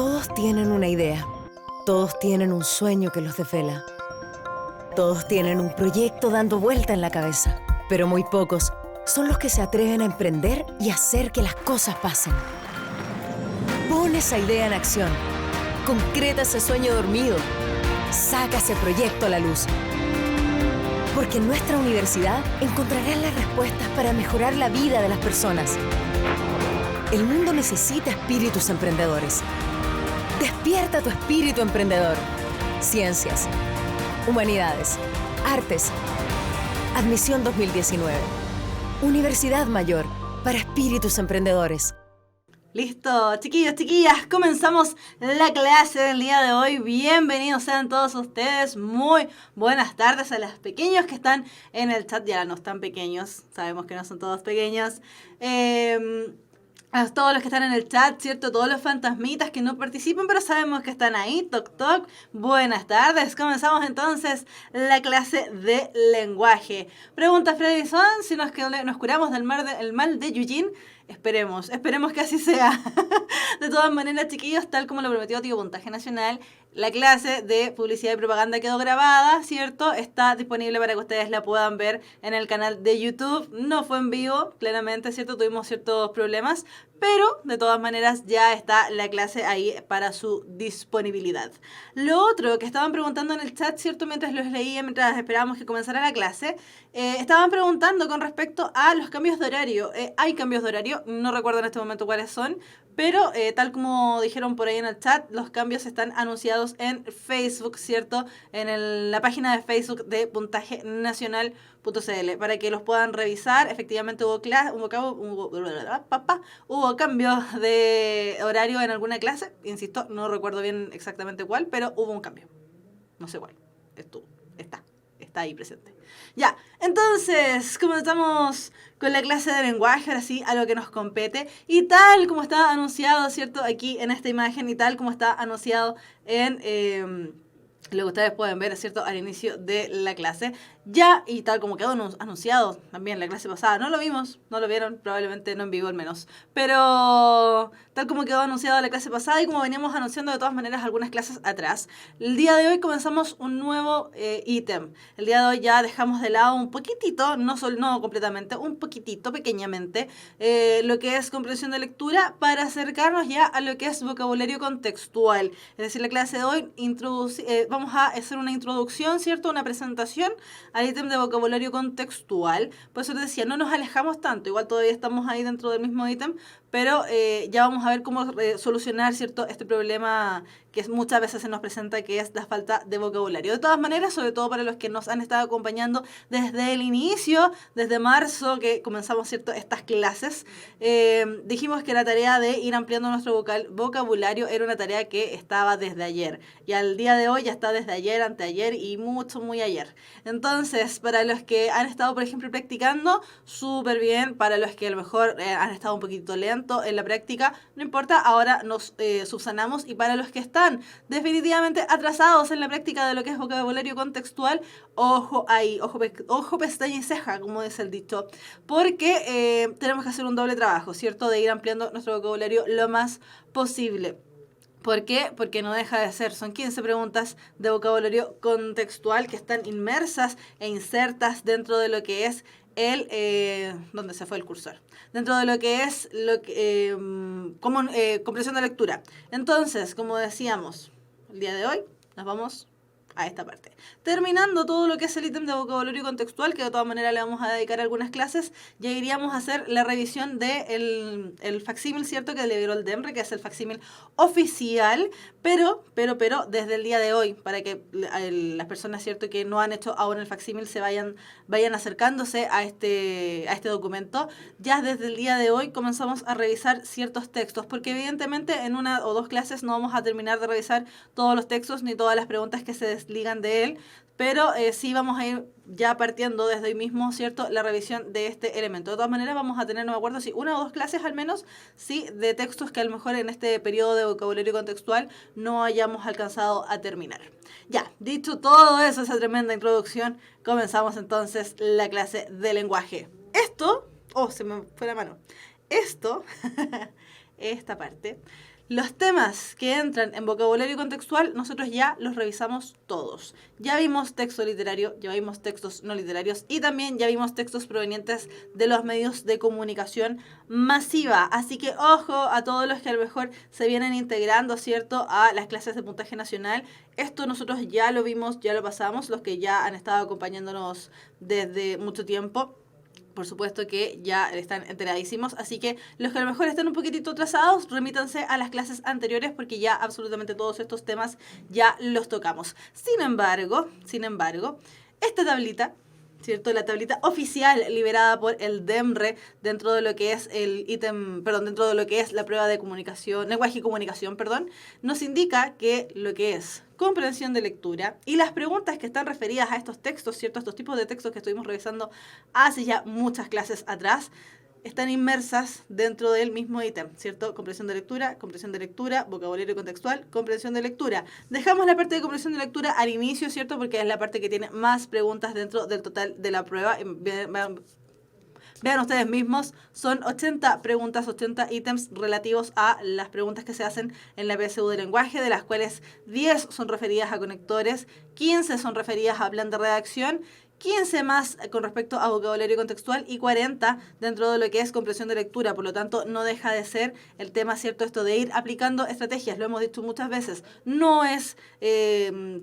Todos tienen una idea. Todos tienen un sueño que los desvela. Todos tienen un proyecto dando vuelta en la cabeza. Pero muy pocos son los que se atreven a emprender y hacer que las cosas pasen. Pon esa idea en acción. Concreta ese sueño dormido. Saca ese proyecto a la luz. Porque en nuestra universidad encontrarás las respuestas para mejorar la vida de las personas. El mundo necesita espíritus emprendedores. Despierta tu espíritu emprendedor. Ciencias, humanidades, artes. Admisión 2019. Universidad Mayor para espíritus emprendedores. Listo, chiquillos, chiquillas, comenzamos la clase del día de hoy. Bienvenidos sean todos ustedes. Muy buenas tardes a los pequeños que están en el chat. Ya no están pequeños, sabemos que no son todos pequeños. A todos los que están en el chat, ¿cierto? Todos los fantasmitas que no participan, pero sabemos que están ahí. Toc, toc. Buenas tardes. Comenzamos entonces la clase de lenguaje. Pregunta Freddyson, si nos curamos del mal de Eugene. Esperemos que así sea. De todas maneras, chiquillos, tal como lo prometió Tío Puntaje Nacional, la clase de publicidad y propaganda quedó grabada, ¿cierto? Está disponible para que ustedes la puedan ver en el canal de YouTube. No fue en vivo, claramente, ¿cierto? Tuvimos ciertos problemas, pero de todas maneras ya está la clase ahí para su disponibilidad. Lo otro que estaban preguntando en el chat, ¿cierto? Mientras los leía, mientras esperábamos que comenzara la clase, estaban preguntando con respecto a los cambios de horario. Hay cambios de horario, no recuerdo en este momento cuáles son, pero tal como dijeron por ahí en el chat, los cambios están anunciados en Facebook, ¿cierto? En la página de Facebook de puntajenacional.cl para que los puedan revisar. Efectivamente hubo cambios de horario en alguna clase. Insisto, no recuerdo bien exactamente cuál, pero hubo un cambio. No sé cuál. Está ahí presente. Ya, entonces comenzamos con la clase de lenguaje, ahora sí, a lo que nos compete. Y tal como está anunciado, ¿cierto? Aquí en esta imagen y tal como está anunciado en lo que ustedes pueden ver, ¿cierto? Al inicio de la clase. Ya, y tal como quedó anunciado también la clase pasada. No lo vimos, no lo vieron, probablemente no en vivo al menos. Pero tal como quedó anunciado la clase pasada y como veníamos anunciando de todas maneras algunas clases atrás, el día de hoy comenzamos un nuevo ítem. El día de hoy ya dejamos de lado un poquitito, no completamente, un poquitito, pequeñamente, lo que es comprensión de lectura para acercarnos ya a lo que es vocabulario contextual. Es decir, la clase de hoy vamos a hacer una introducción, ¿cierto? Una presentación al ítem de vocabulario contextual. Por eso te decía, no nos alejamos tanto, igual todavía estamos ahí dentro del mismo ítem, pero ya vamos a ver cómo solucionar, ¿cierto?, este problema que muchas veces se nos presenta, que es la falta de vocabulario. De todas maneras, sobre todo para los que nos han estado acompañando desde el inicio, desde marzo, que comenzamos, ¿cierto?, estas clases, dijimos que la tarea de ir ampliando nuestro vocabulario era una tarea que estaba desde ayer. Y al día de hoy ya está desde ayer, anteayer y muy ayer. Entonces, para los que han estado, por ejemplo, practicando, súper bien. Para los que a lo mejor han estado un poquito lentos en la práctica, no importa, ahora nos subsanamos. Y para los que están definitivamente atrasados en la práctica de lo que es vocabulario contextual, ojo ahí, ojo pestaña y ceja, como dice el dicho, porque tenemos que hacer un doble trabajo, ¿cierto?, de ir ampliando nuestro vocabulario lo más posible. ¿Por qué? Porque no deja de ser. Son 15 preguntas de vocabulario contextual que están inmersas e insertas dentro de lo que es ¿dónde se fue el cursor? Dentro de lo que es comprensión de lectura. Entonces, como decíamos, el día de hoy nos vamos a esta parte. Terminando todo lo que es el ítem de vocabulario contextual, que de todas maneras le vamos a dedicar algunas clases, ya iríamos a hacer la revisión de el facsímil, ¿cierto?, que le dio el DEMRE, que es el facsímil oficial, pero desde el día de hoy, para que las personas, ¿cierto?, que no han hecho aún el facsímil se vayan acercándose a este documento. Ya desde el día de hoy comenzamos a revisar ciertos textos, porque evidentemente en una o dos clases no vamos a terminar de revisar todos los textos ni todas las preguntas que se desligan de él, pero sí vamos a ir ya partiendo desde hoy mismo, ¿cierto?, la revisión de este elemento. De todas maneras vamos a tener, no me acuerdo si una o dos clases al menos, sí, de textos que a lo mejor en este periodo de vocabulario contextual no hayamos alcanzado a terminar. Ya, dicho todo eso, esa tremenda introducción, comenzamos entonces la clase de lenguaje. Esto, se me fue la mano, esta parte, Los temas que entran en vocabulario contextual, nosotros ya los revisamos todos. Ya vimos texto literario, ya vimos textos no literarios y también ya vimos textos provenientes de los medios de comunicación masiva. Así que ojo a todos los que a lo mejor se vienen integrando, ¿cierto?, a las clases de puntaje nacional. Esto nosotros ya lo vimos, ya lo pasamos, los que ya han estado acompañándonos desde mucho tiempo. Por supuesto que ya están enteradísimos, así que los que a lo mejor están un poquitito atrasados, remítanse a las clases anteriores porque ya absolutamente todos estos temas ya los tocamos. Sin embargo, esta tablita, ¿cierto? La tablita oficial liberada por el DEMRE dentro de lo que es el ítem, perdón, dentro de lo que es la prueba de comunicación, lenguaje y comunicación, perdón, nos indica que lo que es comprensión de lectura y las preguntas que están referidas a estos textos, ¿cierto? Estos tipos de textos que estuvimos revisando hace ya muchas clases atrás, están inmersas dentro del mismo ítem, ¿cierto? Comprensión de lectura, vocabulario contextual, comprensión de lectura. Dejamos la parte de comprensión de lectura al inicio, ¿cierto? Porque es la parte que tiene más preguntas dentro del total de la prueba. Vean ustedes mismos, son 80 preguntas, 80 ítems relativos a las preguntas que se hacen en la PSU de lenguaje, de las cuales 10 son referidas a conectores, 15 son referidas a plan de redacción, 15 más con respecto a vocabulario contextual y 40 dentro de lo que es comprensión de lectura. Por lo tanto, no deja de ser el tema, ¿cierto? Esto de ir aplicando estrategias, lo hemos dicho muchas veces. No es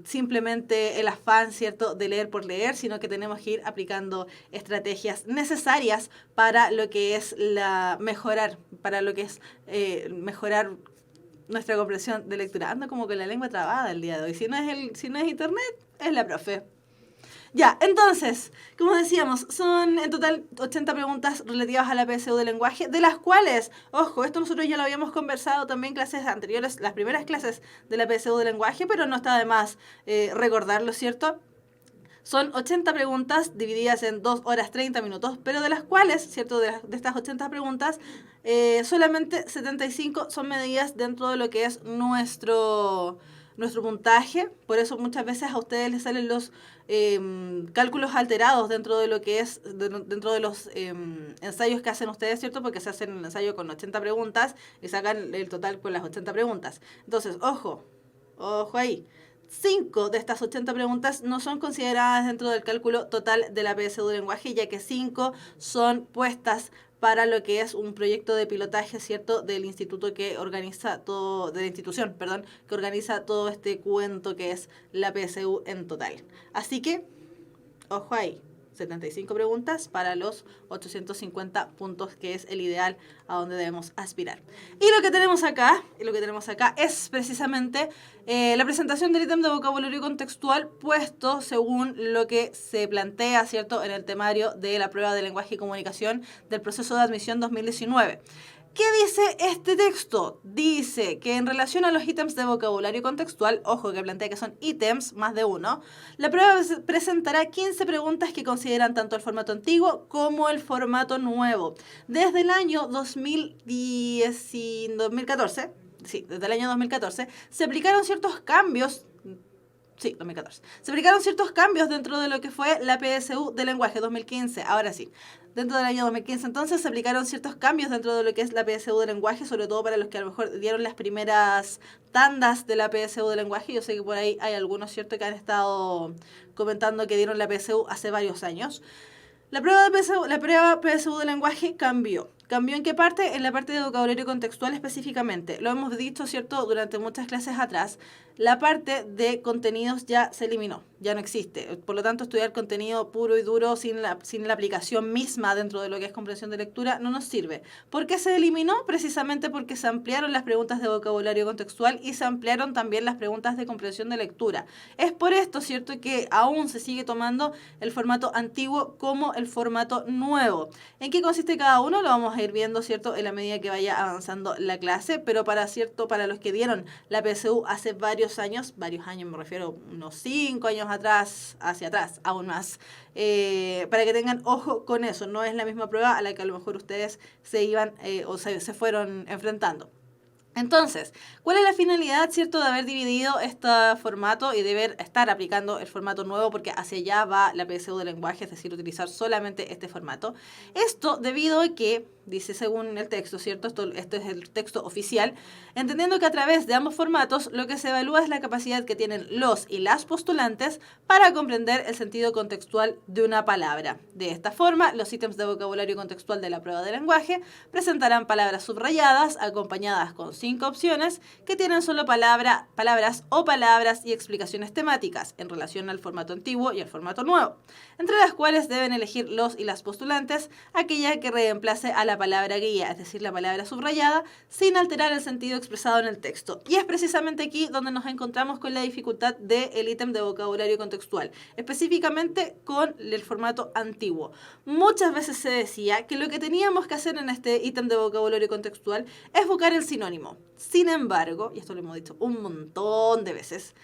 simplemente el afán, ¿cierto?, de leer por leer, sino que tenemos que ir aplicando estrategias necesarias para lo que es mejorar nuestra comprensión de lectura. Ando como con la lengua trabada el día de hoy. Si no es internet, es la profe. Ya, entonces, como decíamos, son en total 80 preguntas relativas a la PSU de lenguaje, de las cuales, ojo, esto nosotros ya lo habíamos conversado también en clases anteriores, las primeras clases de la PSU de lenguaje, pero no está de más recordarlo, ¿cierto? Son 80 preguntas divididas en 2 horas 30 minutos, pero de las cuales, ¿cierto? De estas 80 preguntas, solamente 75 son medidas dentro de lo que es nuestro puntaje. Por eso muchas veces a ustedes les salen los cálculos alterados dentro de lo que es, dentro de los ensayos que hacen ustedes, ¿cierto? Porque se hacen un ensayo con 80 preguntas y sacan el total con las 80 preguntas. Entonces, ojo ahí. 5 de estas 80 preguntas no son consideradas dentro del cálculo total de la PSU de lenguaje, ya que 5 son puestas para lo que es un proyecto de pilotaje, ¿cierto?, del instituto que organiza todo, de la institución, perdón, que organiza todo este cuento que es la PSU en total. Así que, ojo ahí. 75 preguntas para los 850 puntos, que es el ideal a donde debemos aspirar. Y lo que tenemos acá es precisamente la presentación del ítem de vocabulario contextual puesto según lo que se plantea, ¿cierto?, en el temario de la prueba de lenguaje y comunicación del proceso de admisión 2019. ¿Qué dice este texto? Dice que en relación a los ítems de vocabulario contextual, ojo que plantea que son ítems, más de uno, la prueba presentará 15 preguntas que consideran tanto el formato antiguo como el formato nuevo. Desde el año 2014, se aplicaron ciertos cambios. Sí, 2014. Se aplicaron ciertos cambios dentro de lo que fue la PSU de lenguaje 2015. Ahora sí, dentro del año 2015 entonces se aplicaron ciertos cambios dentro de lo que es la PSU de lenguaje, sobre todo para los que a lo mejor dieron las primeras tandas de la PSU de lenguaje. Yo sé que por ahí hay algunos, ¿cierto?, que han estado comentando que dieron la PSU hace varios años. La prueba PSU de lenguaje cambió. ¿Cambió en qué parte? En la parte de vocabulario contextual específicamente. Lo hemos dicho, ¿cierto?, durante muchas clases atrás. La parte de contenidos ya se eliminó, ya no existe. Por lo tanto, estudiar contenido puro y duro sin la aplicación misma dentro de lo que es comprensión de lectura no nos sirve. ¿Por qué se eliminó? Precisamente porque se ampliaron las preguntas de vocabulario contextual y se ampliaron también las preguntas de comprensión de lectura. Es por esto, ¿cierto?, que aún se sigue tomando el formato antiguo como el formato nuevo. ¿En qué consiste cada uno? Lo vamos a ir viendo, ¿cierto?, en la medida que vaya avanzando la clase, pero para los que dieron la PSU hace varios años me refiero unos 5 años atrás, hacia atrás, aún más, para que tengan ojo con eso. No es la misma prueba a la que a lo mejor ustedes se fueron enfrentando. Entonces, ¿cuál es la finalidad, cierto, de haber dividido este formato y de estar aplicando el formato nuevo? Porque hacia allá va la PSU de lenguaje, es decir, utilizar solamente este formato. Esto debido a que, dice según el texto, ¿cierto? Esto es el texto oficial, entendiendo que a través de ambos formatos lo que se evalúa es la capacidad que tienen los y las postulantes para comprender el sentido contextual de una palabra. De esta forma, los ítems de vocabulario contextual de la prueba de lenguaje presentarán palabras subrayadas acompañadas con 5 opciones que tienen solo palabras o palabras y explicaciones temáticas en relación al formato antiguo y al formato nuevo, entre las cuales deben elegir los y las postulantes aquella que reemplace a la palabra guía, es decir, la palabra subrayada, sin alterar el sentido expresado en el texto. Y es precisamente aquí donde nos encontramos con la dificultad del ítem de vocabulario contextual, específicamente con el formato antiguo. Muchas veces se decía que lo que teníamos que hacer en este ítem de vocabulario contextual es buscar el sinónimo. Sin embargo, y esto lo hemos dicho un montón de veces,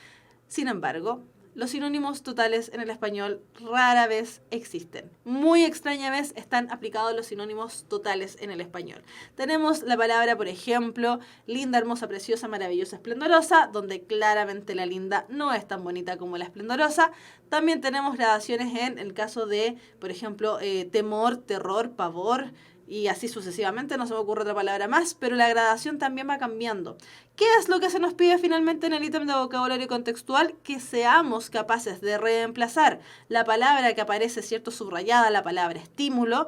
sin embargo, los sinónimos totales en el español rara vez existen. Muy extraña vez están aplicados los sinónimos totales en el español. Tenemos la palabra, por ejemplo, linda, hermosa, preciosa, maravillosa, esplendorosa, donde claramente la linda no es tan bonita como la esplendorosa. También tenemos gradaciones en el caso de, por ejemplo, temor, terror, pavor, y así sucesivamente, no se me ocurre otra palabra más, pero la gradación también va cambiando. ¿Qué es lo que se nos pide finalmente en el ítem de vocabulario contextual? Que seamos capaces de reemplazar la palabra que aparece, cierto, subrayada, la palabra estímulo,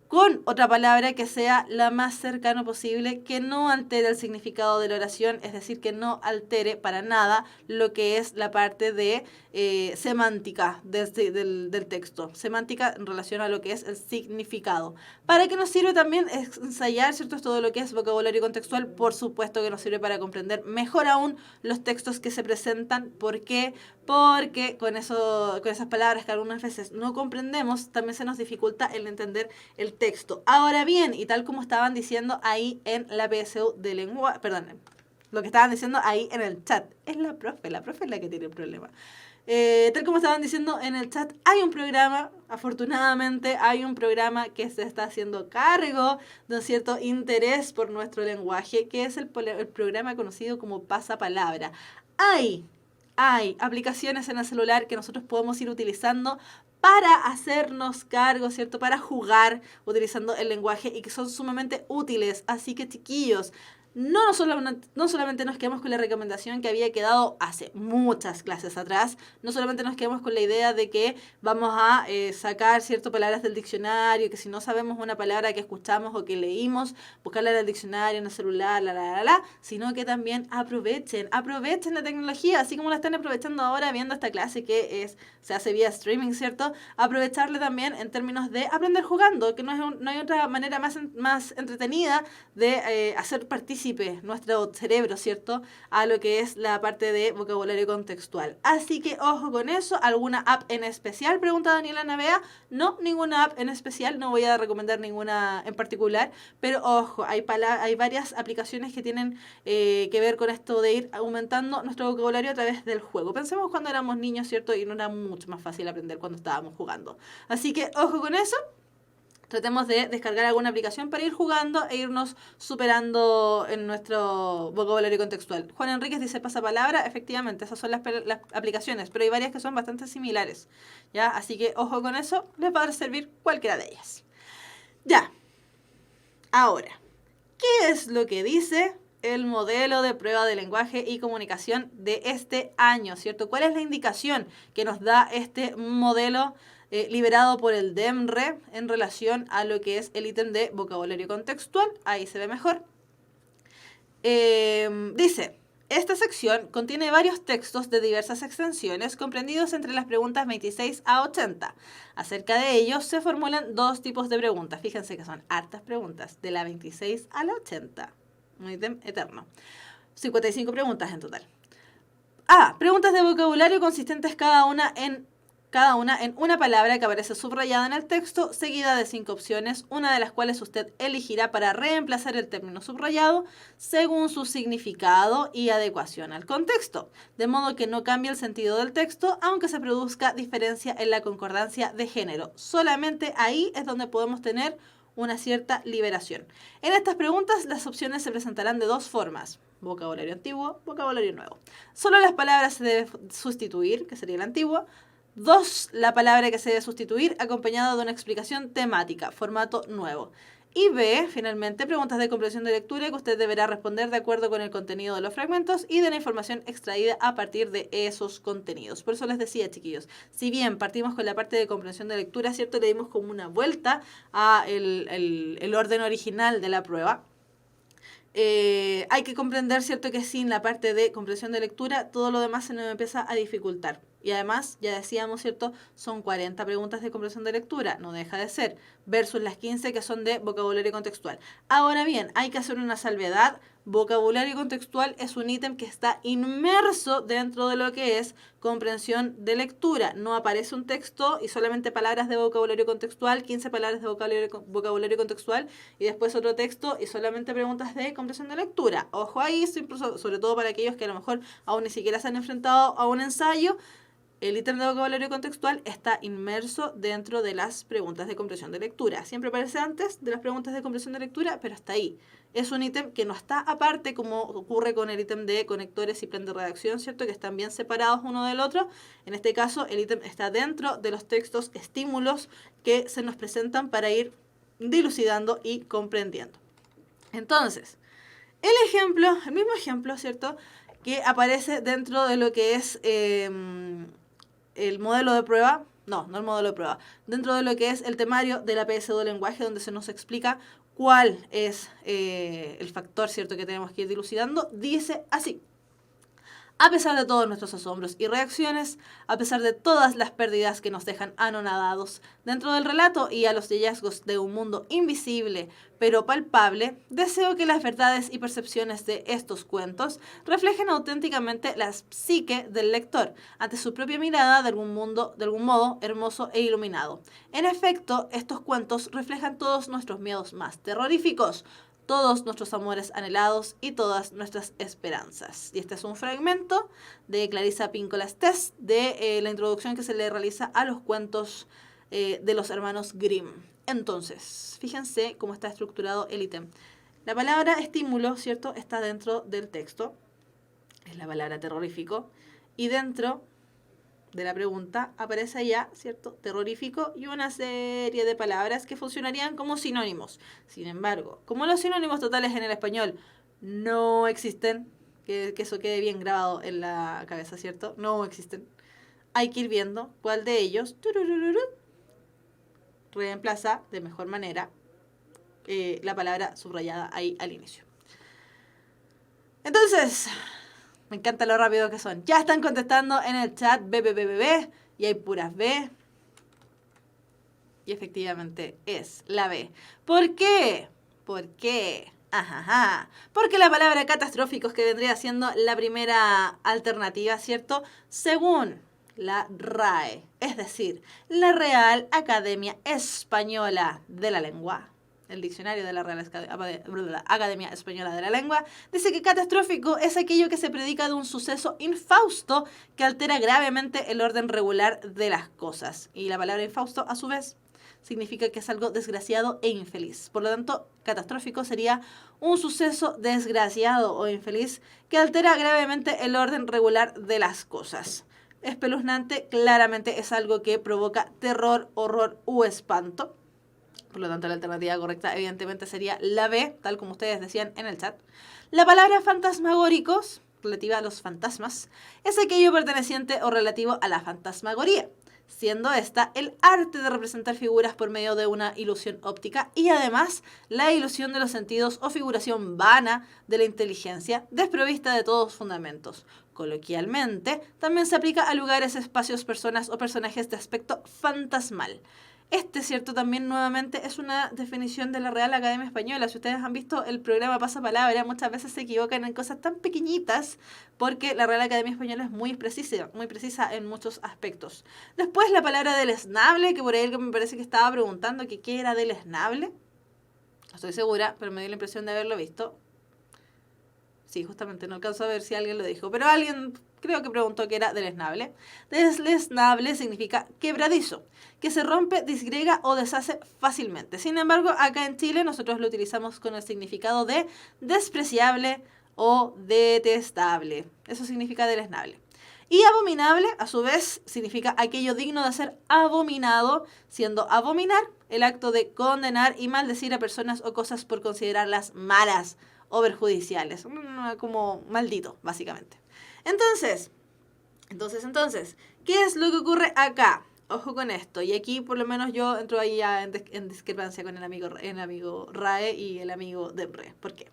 con otra palabra que sea la más cercano posible, que no altere el significado de la oración, es decir, que no altere para nada lo que es la parte de semántica del texto. Semántica en relación a lo que es el significado. ¿Para qué nos sirve también ensayar, cierto, todo lo que es vocabulario contextual? Por supuesto que nos sirve para comprender mejor aún los textos que se presentan. ¿Por qué? Porque con esas palabras que algunas veces no comprendemos, también se nos dificulta el entender el texto. Ahora bien, y tal como estaban diciendo ahí en la PSU de lenguaje, perdón, lo que estaban diciendo ahí en el chat, es la profe es la que tiene el problema. Tal como estaban diciendo en el chat, hay un programa, afortunadamente hay un programa que se está haciendo cargo de un cierto interés por nuestro lenguaje, que es el programa conocido como Pasapalabra. Hay aplicaciones en el celular que nosotros podemos ir utilizando para hacernos cargo, ¿cierto? Para jugar utilizando el lenguaje y que son sumamente útiles. Así que, chiquillos, no solamente nos quedamos con la recomendación que había quedado hace muchas clases atrás, no solamente nos quedamos con la idea de que vamos a sacar ciertas palabras del diccionario, que si no sabemos una palabra que escuchamos o que leímos, buscarla en el diccionario, en el celular, sino que también aprovechen la tecnología, así como la están aprovechando ahora viendo esta clase que se hace vía streaming, ¿cierto? Aprovecharle también en términos de aprender jugando, que no hay otra manera más entretenida de hacer partícipe nuestro cerebro, ¿cierto? A lo que es la parte de vocabulario contextual. Así que ojo con eso. ¿Alguna app en especial? Pregunta Daniela Navea. No, ninguna app en especial. No voy a recomendar ninguna en particular. Pero ojo, hay varias aplicaciones que tienen que ver con esto de ir aumentando nuestro vocabulario a través del juego. Pensemos cuando éramos niños, ¿cierto? Y no era mucho más fácil aprender cuando estábamos jugando. Así que ojo con eso. Tratemos de descargar alguna aplicación para ir jugando e irnos superando en nuestro vocabulario contextual. Juan Enríquez dice pasapalabra. Efectivamente, esas son las aplicaciones, pero hay varias que son bastante similares, ¿ya? Así que ojo con eso, les va a servir cualquiera de ellas. Ya. Ahora, ¿qué es lo que dice el modelo de prueba de lenguaje y comunicación de este año, ¿cierto? ¿Cuál es la indicación que nos da este modelo liberado por el DEMRE en relación a lo que es el ítem de vocabulario contextual? Ahí se ve mejor. Dice, esta sección contiene varios textos de diversas extensiones comprendidos entre las preguntas 26 a 80. Acerca de ellos se formulan dos tipos de preguntas. Fíjense que son hartas preguntas, de la 26 a la 80. Un ítem eterno. 55 preguntas en total. Preguntas de vocabulario consistentes cada una en una palabra que aparece subrayada en el texto, seguida de 5 opciones, una de las cuales usted elegirá para reemplazar el término subrayado según su significado y adecuación al contexto, de modo que no cambie el sentido del texto, aunque se produzca diferencia en la concordancia de género. Solamente ahí es donde podemos tener una cierta liberación. En estas preguntas las opciones se presentarán de dos formas: vocabulario antiguo, vocabulario nuevo. Solo las palabras se debe sustituir, que sería el antiguo. 2, la palabra que se debe sustituir acompañada de una explicación temática, formato nuevo. Y B, finalmente, preguntas de comprensión de lectura que usted deberá responder de acuerdo con el contenido de los fragmentos y de la información extraída a partir de esos contenidos. Por eso les decía, chiquillos, si bien partimos con la parte de comprensión de lectura, ¿cierto? Le dimos como una vuelta a el orden original de la prueba. Hay que comprender, ¿cierto?, que sin la parte de comprensión de lectura, todo lo demás se nos empieza a dificultar. Y además, ya decíamos, ¿cierto?, son 40 preguntas de comprensión de lectura, no deja de ser, versus las 15 que son de vocabulario contextual. Ahora bien, hay que hacer una salvedad. Vocabulario contextual es un ítem que está inmerso dentro de lo que es comprensión de lectura. No aparece un texto y solamente palabras de vocabulario contextual, 15 palabras de vocabulario contextual y después otro texto y solamente preguntas de comprensión de lectura. Ojo ahí, sobre todo para aquellos que a lo mejor aún ni siquiera se han enfrentado a un ensayo. El ítem de vocabulario contextual está inmerso dentro de las preguntas de comprensión de lectura. Siempre aparece antes de las preguntas de comprensión de lectura, pero hasta ahí. Es un ítem que no está aparte, como ocurre con el ítem de conectores y plan de redacción, ¿cierto?, que están bien separados uno del otro. En este caso, el ítem está dentro de los textos estímulos que se nos presentan para ir dilucidando y comprendiendo. Entonces, el mismo ejemplo, ¿cierto?, que aparece dentro de lo que es el modelo de prueba, no el modelo de prueba, dentro de lo que es el temario de la PSU lenguaje, donde se nos explica cuál es el factor, ¿cierto?, que tenemos que ir dilucidando, dice así: a pesar de todos nuestros asombros y reacciones, a pesar de todas las pérdidas que nos dejan anonadados dentro del relato y a los hallazgos de un mundo invisible pero palpable, deseo que las verdades y percepciones de estos cuentos reflejen auténticamente la psique del lector ante su propia mirada de algún modo hermoso e iluminado. En efecto, estos cuentos reflejan todos nuestros miedos más terroríficos, todos nuestros amores anhelados y todas nuestras esperanzas. Y este es un fragmento de Clarissa Pinkola Estés de la introducción que se le realiza a los cuentos de los hermanos Grimm. Entonces, fíjense cómo está estructurado el ítem. La palabra estímulo, ¿cierto?, está dentro del texto. Es la palabra terrorífico. Y dentro de la pregunta aparece ya, ¿cierto?, terrorífico y una serie de palabras que funcionarían como sinónimos. Sin embargo, como los sinónimos totales en el español no existen, que eso quede bien grabado en la cabeza, ¿cierto?, no existen, hay que ir viendo cuál de ellos reemplaza de mejor manera la palabra subrayada ahí al inicio. Entonces, me encanta lo rápido que son. Ya están contestando en el chat B, y hay puras B. Y efectivamente es la B. ¿Por qué? ¿Por qué? Ajá. Porque la palabra catastróficos, que vendría siendo la primera alternativa, ¿cierto?, según la RAE, es decir, la Real Academia Española de la Lengua, el diccionario de la Real Academia Española de la Lengua, dice que catastrófico es aquello que se predica de un suceso infausto que altera gravemente el orden regular de las cosas. Y la palabra infausto, a su vez, significa que es algo desgraciado e infeliz. Por lo tanto, catastrófico sería un suceso desgraciado o infeliz que altera gravemente el orden regular de las cosas. Espeluznante claramente es algo que provoca terror, horror u espanto. Por lo tanto, la alternativa correcta evidentemente sería la B, tal como ustedes decían en el chat. La palabra fantasmagóricos, relativa a los fantasmas, es aquello perteneciente o relativo a la fantasmagoría, siendo esta el arte de representar figuras por medio de una ilusión óptica y además la ilusión de los sentidos o figuración vana de la inteligencia desprovista de todos fundamentos. Coloquialmente, también se aplica a lugares, espacios, personas o personajes de aspecto fantasmal. Cierto, también nuevamente es una definición de la Real Academia Española. Si ustedes han visto el programa Pasapalabra, muchas veces se equivocan en cosas tan pequeñitas porque la Real Academia Española es muy precisa en muchos aspectos. Después la palabra deleznable, que por ahí me parece que estaba preguntando que qué era deleznable. No estoy segura, pero me dio la impresión de haberlo visto. Sí, justamente, no alcanzo a ver si alguien lo dijo, pero alguien creo que preguntó que era deleznable. Deleznable significa quebradizo, que se rompe, disgrega o deshace fácilmente. Sin embargo, acá en Chile nosotros lo utilizamos con el significado de despreciable o detestable. Eso significa deleznable. Y abominable, a su vez, significa aquello digno de ser abominado, siendo abominar el acto de condenar y maldecir a personas o cosas por considerarlas malas o perjudiciales. Como maldito, básicamente. Entonces, ¿qué es lo que ocurre acá? Ojo con esto. Y aquí, por lo menos, yo entro ahí ya en discrepancia con el amigo Rae y el amigo Demre. ¿Por qué?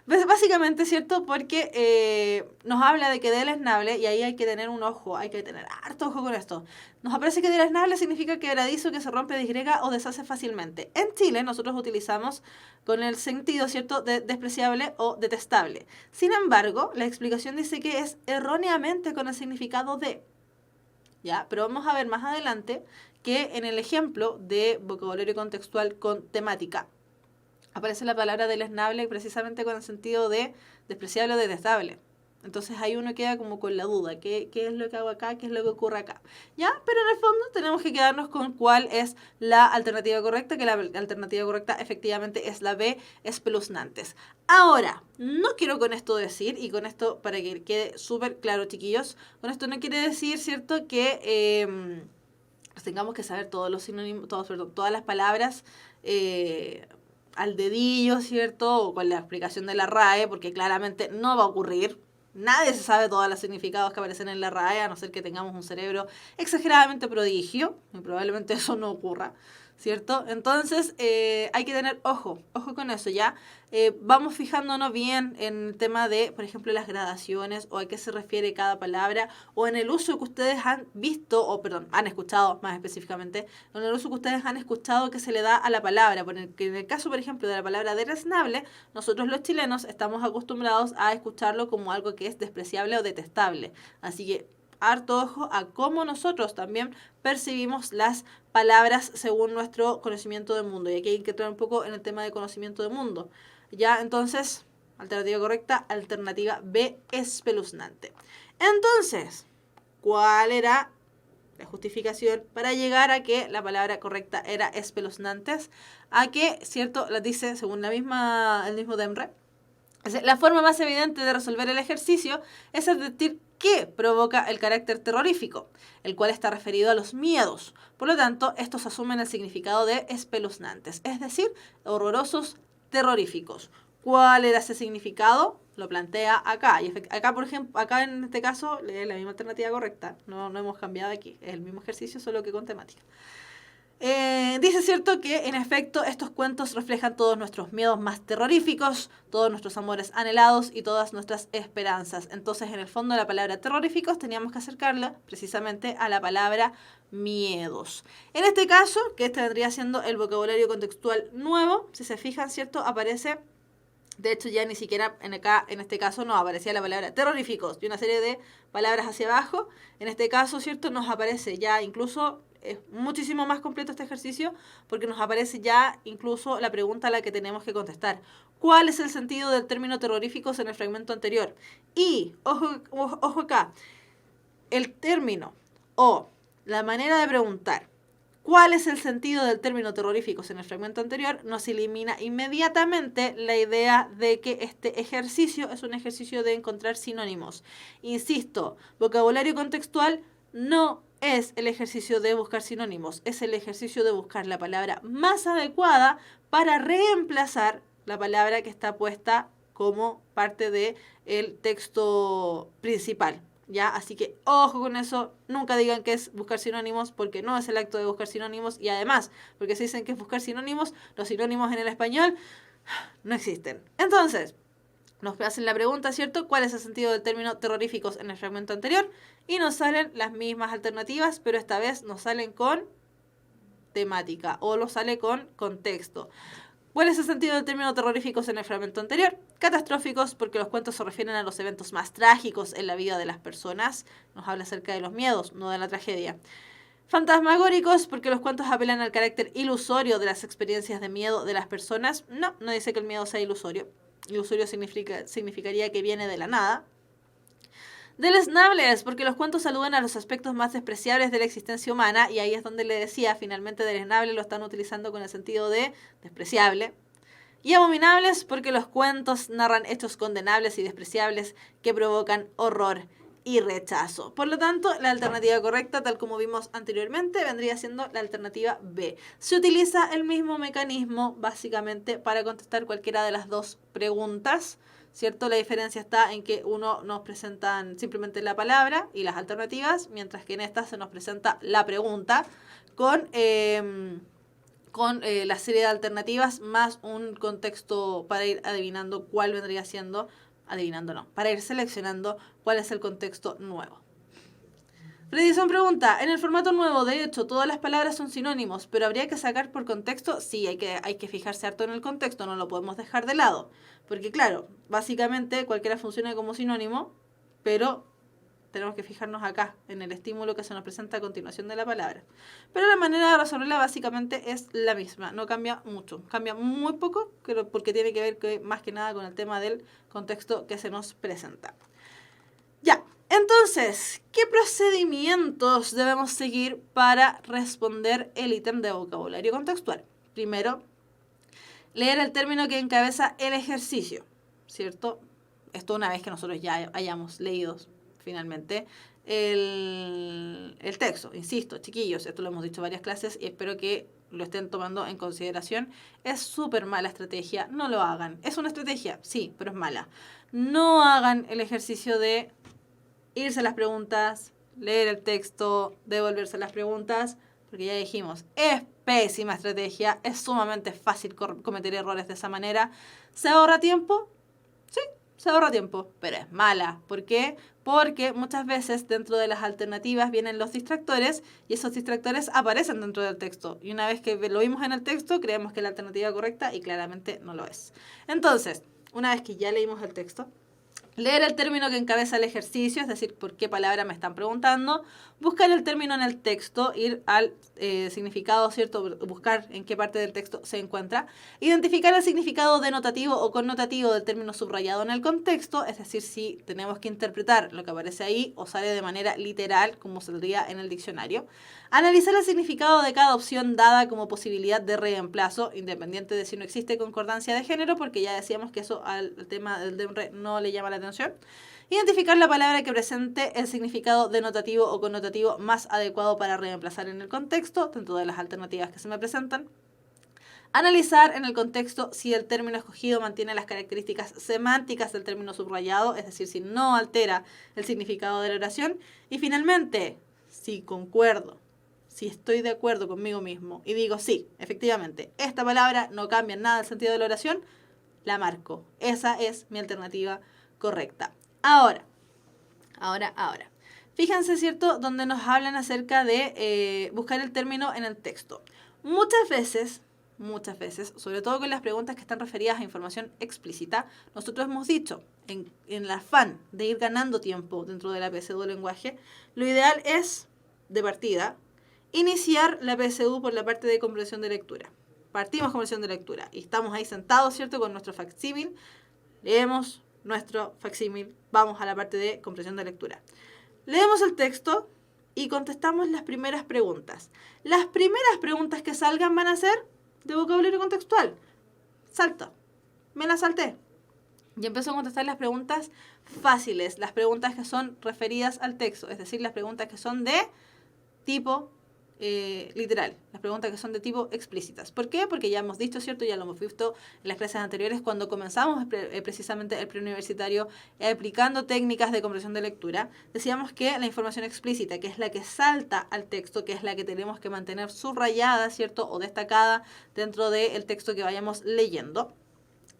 Básicamente, ¿cierto? Porque nos habla de que deleznable, y ahí hay que tener un ojo, hay que tener harto ojo con esto. Nos aparece que deleznable significa quebradizo, que se rompe, disgrega o deshace fácilmente. En Chile nosotros utilizamos con el sentido, ¿cierto?, de despreciable o detestable. Sin embargo, la explicación dice que es erróneamente con el significado de. ¿Ya? Pero vamos a ver más adelante que en el ejemplo de vocabulario contextual con temática aparece la palabra deleznable precisamente con el sentido de despreciable o detestable. Entonces ahí uno queda como con la duda, ¿qué es lo que hago acá? ¿Qué es lo que ocurre acá? ¿Ya? Pero en el fondo tenemos que quedarnos con cuál es la alternativa correcta, que la alternativa correcta efectivamente es la B, espeluznantes. Ahora, no quiero con esto decir, y con esto para que quede súper claro, chiquillos, con esto no quiere decir, ¿cierto?, que tengamos que saber todos los sinónimos, todas las palabras al dedillo, ¿cierto? O con la explicación de la RAE, porque claramente no va a ocurrir. Nadie se sabe todos los significados que aparecen en la RAE, a no ser que tengamos un cerebro exageradamente prodigio, y probablemente eso no ocurra, ¿cierto? Entonces hay que tener ojo con eso, ¿ya? Vamos fijándonos bien en el tema de, por ejemplo, las gradaciones, o a qué se refiere cada palabra, o en el uso que ustedes han visto, o perdón, han escuchado más específicamente, en el uso que ustedes han escuchado que se le da a la palabra. Porque en el caso, por ejemplo, de la palabra deleznable, nosotros los chilenos estamos acostumbrados a escucharlo como algo que es despreciable o detestable. Así que harto ojo a cómo nosotros también percibimos las palabras según nuestro conocimiento del mundo. Y aquí hay que entrar un poco en el tema de conocimiento del mundo. Ya, entonces, alternativa correcta, alternativa B, espeluznante. Entonces, ¿cuál era la justificación para llegar a que la palabra correcta era espeluznantes? A que, ¿cierto? La dice, según el mismo Demre, la forma más evidente de resolver el ejercicio es advertir qué provoca el carácter terrorífico, el cual está referido a los miedos. Por lo tanto, estos asumen el significado de espeluznantes, es decir, horrorosos, terroríficos. ¿Cuál era ese significado? Lo plantea acá. Y acá, por ejemplo, acá en este caso, es la misma alternativa correcta. No hemos cambiado aquí. Es el mismo ejercicio, solo que con temática. Dice, ¿cierto?, que en efecto estos cuentos reflejan todos nuestros miedos más terroríficos, todos nuestros amores anhelados y todas nuestras esperanzas. Entonces, en el fondo, la palabra terroríficos teníamos que acercarla precisamente a la palabra miedos. En este caso, que este vendría siendo el vocabulario contextual nuevo, si se fijan, ¿cierto?, aparece, de hecho ya ni siquiera en este caso no aparecía la palabra terroríficos y una serie de palabras hacia abajo. En este caso, ¿cierto?, nos aparece ya incluso, es muchísimo más completo este ejercicio porque nos aparece ya incluso la pregunta a la que tenemos que contestar. ¿Cuál es el sentido del término terroríficos en el fragmento anterior? Y, ojo acá, el término o la manera de preguntar ¿cuál es el sentido del término terroríficos en el fragmento anterior? Nos elimina inmediatamente la idea de que este ejercicio es un ejercicio de encontrar sinónimos. Insisto, vocabulario contextual no es el ejercicio de buscar sinónimos, es el ejercicio de buscar la palabra más adecuada para reemplazar la palabra que está puesta como parte del texto principal. ¿Ya? Así que ojo con eso, nunca digan que es buscar sinónimos porque no es el acto de buscar sinónimos, y además, porque se dicen que es buscar sinónimos, los sinónimos en el español no existen. Entonces, nos hacen la pregunta, ¿cierto? ¿Cuál es el sentido del término terroríficos en el fragmento anterior? Y nos salen las mismas alternativas, pero esta vez nos salen con temática o nos sale con contexto. ¿Cuál es el sentido del término terroríficos en el fragmento anterior? Catastróficos, porque los cuentos se refieren a los eventos más trágicos en la vida de las personas. Nos habla acerca de los miedos, no de la tragedia. Fantasmagóricos, porque los cuentos apelan al carácter ilusorio de las experiencias de miedo de las personas. No dice que el miedo sea ilusorio. ilusorio significaría que viene de la nada. Deleznables, porque los cuentos aludan a los aspectos más despreciables de la existencia humana, y ahí es donde le decía, finalmente deleznable lo están utilizando con el sentido de despreciable. Y abominables, porque los cuentos narran hechos condenables y despreciables que provocan horror y rechazo. Por lo tanto, la alternativa correcta, tal como vimos anteriormente, vendría siendo la alternativa B. Se utiliza el mismo mecanismo, básicamente, para contestar cualquiera de las dos preguntas, ¿cierto? La diferencia está en que uno nos presentan simplemente la palabra y las alternativas, mientras que en esta se nos presenta la pregunta con la serie de alternativas más un contexto para ir adivinando cuál vendría siendo, para ir seleccionando cuál es el contexto nuevo. Fredison pregunta, en el formato nuevo, de hecho, todas las palabras son sinónimos, pero ¿habría que sacar por contexto? Sí, hay que fijarse harto en el contexto, no lo podemos dejar de lado. Porque claro, básicamente cualquiera funciona como sinónimo, pero tenemos que fijarnos acá, en el estímulo que se nos presenta a continuación de la palabra. Pero la manera de resolverla básicamente es la misma, no cambia mucho, cambia muy poco, porque tiene que ver más que nada con el tema del contexto que se nos presenta. Ya, entonces, ¿qué procedimientos debemos seguir para responder el ítem de vocabulario contextual? Primero, leer el término que encabeza el ejercicio, ¿cierto? Esto una vez que nosotros ya hayamos leído finalmente el texto. Insisto, chiquillos, esto lo hemos dicho en varias clases y espero que lo estén tomando en consideración. Es súper mala estrategia, no lo hagan. ¿Es una estrategia? Sí, pero es mala. No hagan el ejercicio de irse a las preguntas, leer el texto, devolverse las preguntas, porque ya dijimos, es pésima estrategia, es sumamente fácil cometer errores de esa manera. ¿Se ahorra tiempo? Sí, se ahorra tiempo, pero es mala. ¿Por qué? Porque muchas veces dentro de las alternativas vienen los distractores y esos distractores aparecen dentro del texto. Y una vez que lo vimos en el texto, creemos que es la alternativa correcta y claramente no lo es. Entonces, una vez que ya leímos el texto, leer el término que encabeza el ejercicio, es decir, por qué palabra me están preguntando. Buscar el término en el texto, ir al significado, ¿cierto? Buscar en qué parte del texto se encuentra. Identificar el significado denotativo o connotativo del término subrayado en el contexto, es decir, si tenemos que interpretar lo que aparece ahí o sale de manera literal, como saldría en el diccionario. Analizar el significado de cada opción dada como posibilidad de reemplazo, independiente de si no existe concordancia de género, porque ya decíamos que eso al tema del DEMRE no le llama la atención. Identificar la palabra que presente el significado denotativo o connotativo más adecuado para reemplazar en el contexto, dentro de las alternativas que se me presentan. Analizar en el contexto si el término escogido mantiene las características semánticas del término subrayado, es decir, si no altera el significado de la oración. Y finalmente, si concuerdo, si estoy de acuerdo conmigo mismo y digo, sí, efectivamente, esta palabra no cambia en nada el sentido de la oración, la marco. Esa es mi alternativa correcta. Ahora. Fíjense, ¿cierto?, donde nos hablan acerca de buscar el término en el texto. Muchas veces, sobre todo con las preguntas que están referidas a información explícita, nosotros hemos dicho, en el afán de ir ganando tiempo dentro de la PSU del lenguaje, lo ideal es, de partida, iniciar la PSU por la parte de comprensión de lectura. Partimos comprensión de lectura y estamos ahí sentados, ¿cierto?, con nuestro facsímil, leemos nuestro facsímil, vamos a la parte de comprensión de lectura. Leemos el texto y contestamos las primeras preguntas. Las primeras preguntas que salgan van a ser de vocabulario contextual. Salto. Me las salté. Y empiezo a contestar las preguntas fáciles, las preguntas que son referidas al texto, es decir, las preguntas que son de tipo literal, las preguntas que son de tipo explícitas. ¿Por qué? Porque ya hemos dicho, ¿cierto? Ya lo hemos visto en las clases anteriores cuando comenzamos precisamente el preuniversitario aplicando técnicas de comprensión de lectura. Decíamos que la información explícita, que es la que salta al texto, que es la que tenemos que mantener subrayada, ¿cierto? O destacada dentro del texto que vayamos leyendo.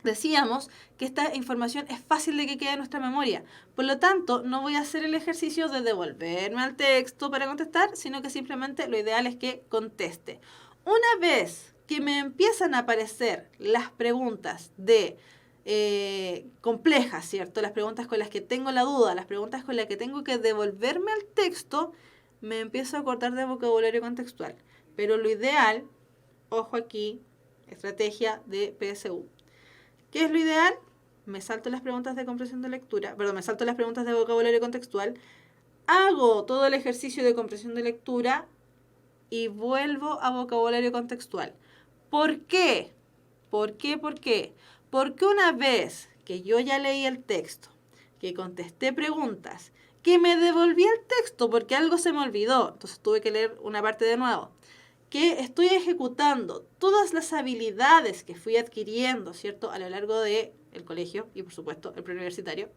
Decíamos que esta información es fácil de que quede en nuestra memoria. Por lo tanto, no voy a hacer el ejercicio de devolverme al texto para contestar, sino que simplemente lo ideal es que conteste. Una vez que me empiezan a aparecer las preguntas de complejas, ¿cierto? Las preguntas con las que tengo la duda, las preguntas con las que tengo que devolverme al texto, me empiezo a acordar de vocabulario contextual. Pero lo ideal, ojo aquí, estrategia de PSU. ¿Qué es lo ideal? me salto las preguntas de comprensión de lectura, perdón, me salto las preguntas de vocabulario contextual, hago todo el ejercicio de comprensión de lectura y vuelvo a vocabulario contextual. ¿Por qué? ¿Por qué? ¿Por qué? Porque una vez que yo ya leí el texto, que contesté preguntas, que me devolví el texto porque algo se me olvidó, entonces tuve que leer una parte de nuevo, que estoy ejecutando todas las habilidades que fui adquiriendo, ¿cierto?, a lo largo del colegio y, por supuesto, el preuniversitario.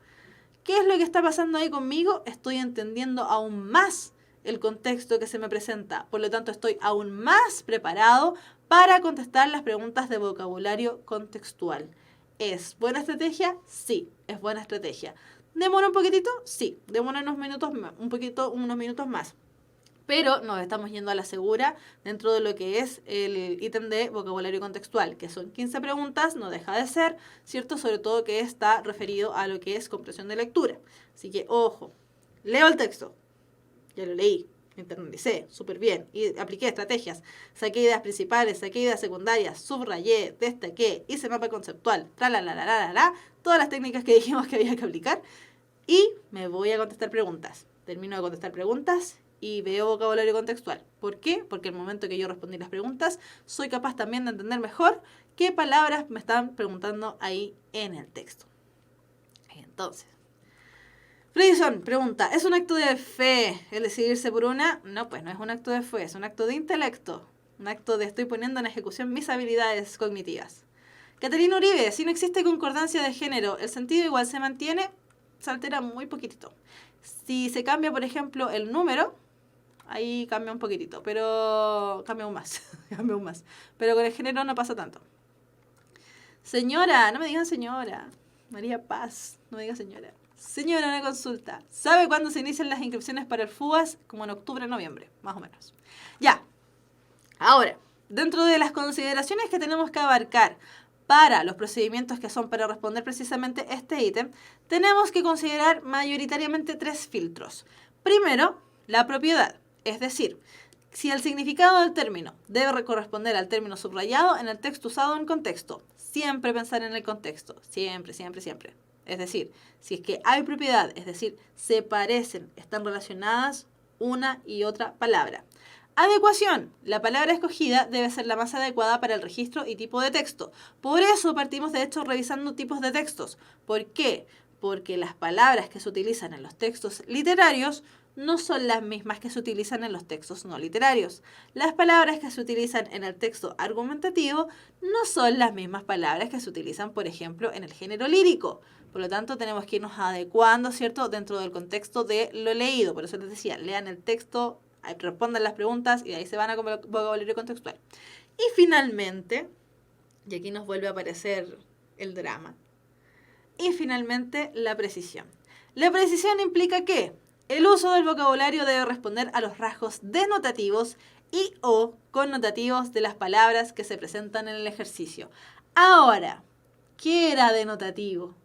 ¿Qué es lo que está pasando ahí conmigo? Estoy entendiendo aún más el contexto que se me presenta. Por lo tanto, estoy aún más preparado para contestar las preguntas de vocabulario contextual. ¿Es buena estrategia? Sí, es buena estrategia. ¿Demora un poquitito? Sí, demora unos minutos más. Pero nos estamos yendo a la segura dentro de lo que es el ítem de vocabulario contextual, que son 15 preguntas, no deja de ser, ¿cierto? Sobre todo que está referido a lo que es comprensión de lectura. Así que, ojo, leo el texto, ya lo leí, lo internalicé súper bien y apliqué estrategias, saqué ideas principales, saqué ideas secundarias, subrayé, destaqué, hice mapa conceptual, todas las técnicas que dijimos que había que aplicar y me voy a contestar preguntas. Termino de contestar preguntas y veo vocabulario contextual. ¿Por qué? Porque al momento que yo respondí las preguntas, soy capaz también de entender mejor qué palabras me están preguntando ahí en el texto. Entonces, Fredison pregunta, ¿es un acto de fe el decidirse por una? No, pues no es un acto de fe, es un acto de intelecto. Un acto de estoy poniendo en ejecución mis habilidades cognitivas. Caterina Uribe, si no existe concordancia de género, ¿el sentido igual se mantiene? Se altera muy poquitito. Si se cambia, por ejemplo, el número, ahí cambia un poquitito, pero cambia aún más, cambia aún más. Pero con el género no pasa tanto. Señora, no me digan señora. María Paz, no me diga señora. Señora, una consulta. ¿Sabe cuándo se inician las inscripciones para el FUAS? Como en octubre, noviembre, más o menos. Ya. Ahora, dentro de las consideraciones que tenemos que abarcar para los procedimientos que son para responder precisamente este ítem, tenemos que considerar mayoritariamente 3 filtros. Primero, la propiedad, es decir, si el significado del término debe corresponder al término subrayado en el texto usado en contexto. Siempre pensar en el contexto, siempre, siempre, siempre. Es decir, si es que hay propiedad, es decir, se parecen, están relacionadas una y otra palabra. Adecuación. La palabra escogida debe ser la más adecuada para el registro y tipo de texto. Por eso partimos, de hecho, revisando tipos de textos. ¿Por qué? Porque las palabras que se utilizan en los textos literarios no son las mismas que se utilizan en los textos no literarios. Las palabras que se utilizan en el texto argumentativo no son las mismas palabras que se utilizan, por ejemplo, en el género lírico. Por lo tanto, tenemos que irnos adecuando, ¿cierto?, dentro del contexto de lo leído. Por eso les decía, lean el texto, respondan las preguntas y de ahí se van a vocabulario contextual. Y finalmente, y aquí nos vuelve a aparecer el drama, y finalmente la precisión. La precisión implica que el uso del vocabulario debe responder a los rasgos denotativos y o connotativos de las palabras que se presentan en el ejercicio. Ahora, ¿qué era denotativo?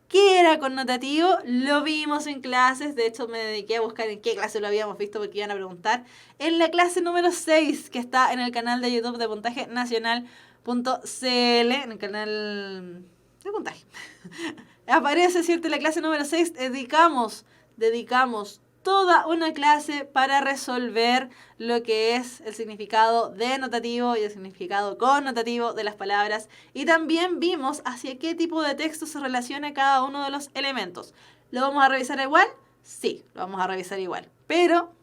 ¿Qué era connotativo? Lo vimos en clases, de hecho me dediqué a buscar en qué clase lo habíamos visto porque iban a preguntar. En la clase número 6, que está en el canal de YouTube de Puntaje Nacional.cl, en el canal de puntaje. Aparece, ¿cierto? En la clase número 6 dedicamos toda una clase para resolver lo que es el significado denotativo y el significado connotativo de las palabras. Y también vimos hacia qué tipo de texto se relaciona cada uno de los elementos. ¿Lo vamos a revisar igual? Sí, lo vamos a revisar igual. Pero,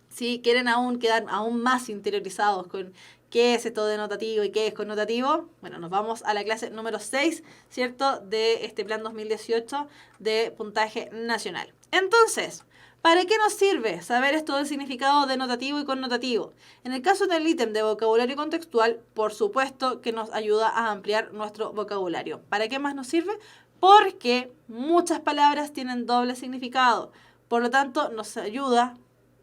si quieren quedar aún más interiorizados con qué es esto denotativo y qué es connotativo, bueno, nos vamos a la clase número 6, ¿cierto?, de este plan 2018 de puntaje nacional. Entonces, ¿para qué nos sirve saber esto del significado denotativo y connotativo? En el caso del ítem de vocabulario contextual, por supuesto que nos ayuda a ampliar nuestro vocabulario. ¿Para qué más nos sirve? Porque muchas palabras tienen doble significado. Por lo tanto, nos ayuda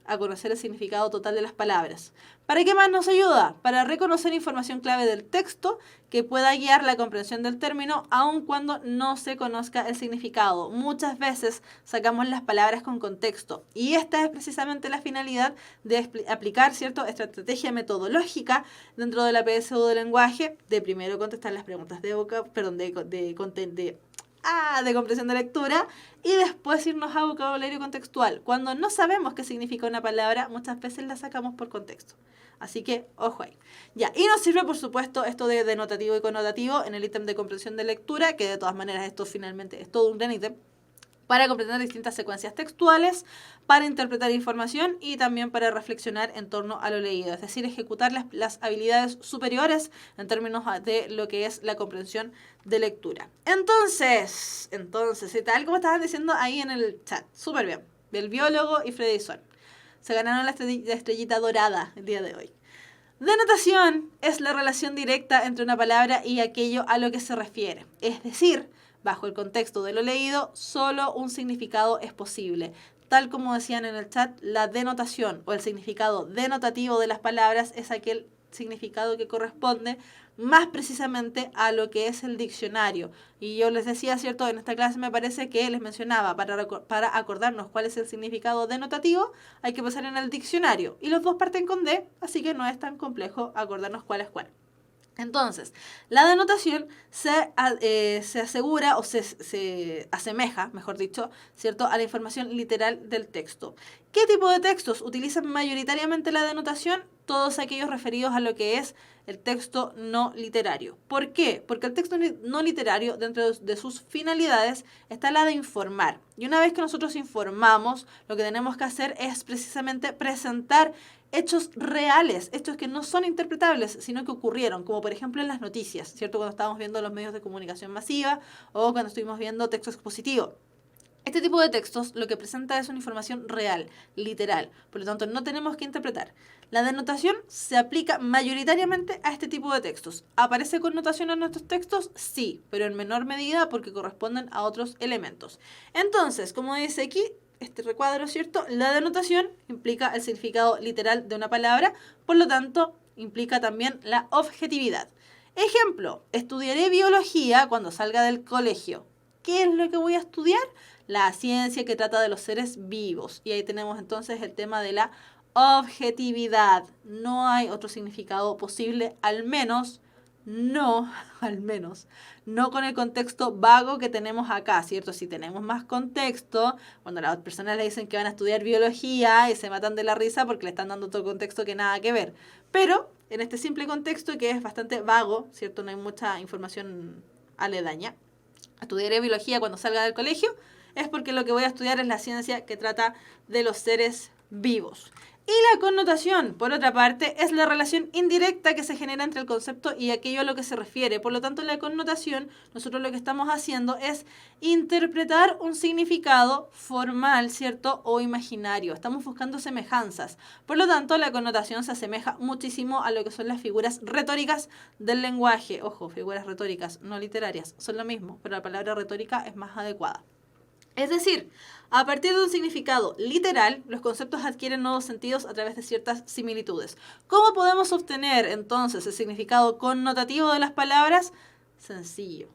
a conocer el significado total de las palabras. ¿Para qué más nos ayuda? Para reconocer información clave del texto que pueda guiar la comprensión del término, aun cuando no se conozca el significado. Muchas veces sacamos las palabras con contexto, y esta es precisamente la finalidad de aplicar, ¿cierto?, esta estrategia metodológica dentro de la PSU de lenguaje, de primero contestar las preguntas de comprensión de lectura, y después irnos a vocabulario contextual. Cuando no sabemos qué significa una palabra, muchas veces la sacamos por contexto. Así que, ojo ahí. Ya, y nos sirve, por supuesto, esto de denotativo y connotativo en el ítem de comprensión de lectura, que de todas maneras esto finalmente es todo un gran ítem, para comprender distintas secuencias textuales, para interpretar información y también para reflexionar en torno a lo leído, es decir, ejecutar las habilidades superiores en términos de lo que es la comprensión de lectura. Entonces, y tal como estaban diciendo ahí en el chat, súper bien, del biólogo y Freddy Swan, se ganaron la estrellita dorada el día de hoy. Denotación es la relación directa entre una palabra y aquello a lo que se refiere, es decir, bajo el contexto de lo leído, solo un significado es posible. Tal como decían en el chat, la denotación o el significado denotativo de las palabras es aquel significado que corresponde más precisamente a lo que es el diccionario. Y yo les decía, ¿cierto? En esta clase me parece que les mencionaba, para acordarnos cuál es el significado denotativo, hay que pensar en el diccionario. Y los dos parten con D, así que no es tan complejo acordarnos cuál es cuál. Entonces, la denotación se asegura o se asemeja, mejor dicho, ¿cierto?, a la información literal del texto. ¿Qué tipo de textos utilizan mayoritariamente la denotación? Todos aquellos referidos a lo que es el texto no literario. ¿Por qué? Porque el texto no literario, dentro de sus finalidades, está la de informar. Y una vez que nosotros informamos, lo que tenemos que hacer es precisamente presentar hechos reales, hechos que no son interpretables, sino que ocurrieron, como por ejemplo en las noticias, ¿cierto? Cuando estábamos viendo los medios de comunicación masiva o cuando estuvimos viendo texto expositivo. Este tipo de textos lo que presenta es una información real, literal, por lo tanto no tenemos que interpretar. La denotación se aplica mayoritariamente a este tipo de textos. ¿Aparece connotación en nuestros textos? Sí, pero en menor medida porque corresponden a otros elementos. Entonces, como dice aquí, este recuadro, ¿cierto? La denotación implica el significado literal de una palabra, por lo tanto, implica también la objetividad. Ejemplo, estudiaré biología cuando salga del colegio. ¿Qué es lo que voy a estudiar? La ciencia que trata de los seres vivos. Y ahí tenemos entonces el tema de la objetividad. No hay otro significado posible, al menos no con el contexto vago que tenemos acá, ¿cierto? Si tenemos más contexto, cuando las personas le dicen que van a estudiar biología y se matan de la risa porque le están dando otro contexto que nada que ver. Pero en este simple contexto que es bastante vago, ¿cierto? No hay mucha información aledaña. Estudiaré biología cuando salga del colegio, es porque lo que voy a estudiar es la ciencia que trata de los seres vivos. Y la connotación, por otra parte, es la relación indirecta que se genera entre el concepto y aquello a lo que se refiere. Por lo tanto, la connotación, nosotros lo que estamos haciendo es interpretar un significado formal, ¿cierto?, o imaginario. Estamos buscando semejanzas. Por lo tanto, la connotación se asemeja muchísimo a lo que son las figuras retóricas del lenguaje. Ojo, figuras retóricas, no literarias, son lo mismo, pero la palabra retórica es más adecuada. Es decir, a partir de un significado literal, los conceptos adquieren nuevos sentidos a través de ciertas similitudes. ¿Cómo podemos obtener entonces el significado connotativo de las palabras? Sencillo,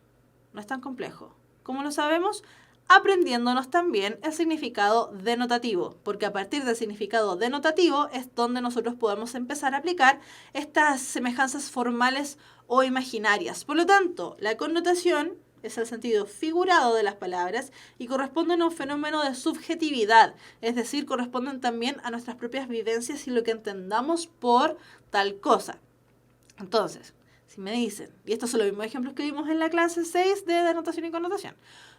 no es tan complejo. ¿Cómo lo sabemos? Aprendiéndonos también el significado denotativo, porque a partir del significado denotativo es donde nosotros podemos empezar a aplicar estas semejanzas formales o imaginarias. Por lo tanto, la connotación es el sentido figurado de las palabras y corresponden a un fenómeno de subjetividad, es decir, corresponden también a nuestras propias vivencias y lo que entendamos por tal cosa. Entonces, si me dicen, y estos son los mismos ejemplos que vimos en la clase 6 de denotación y connotación,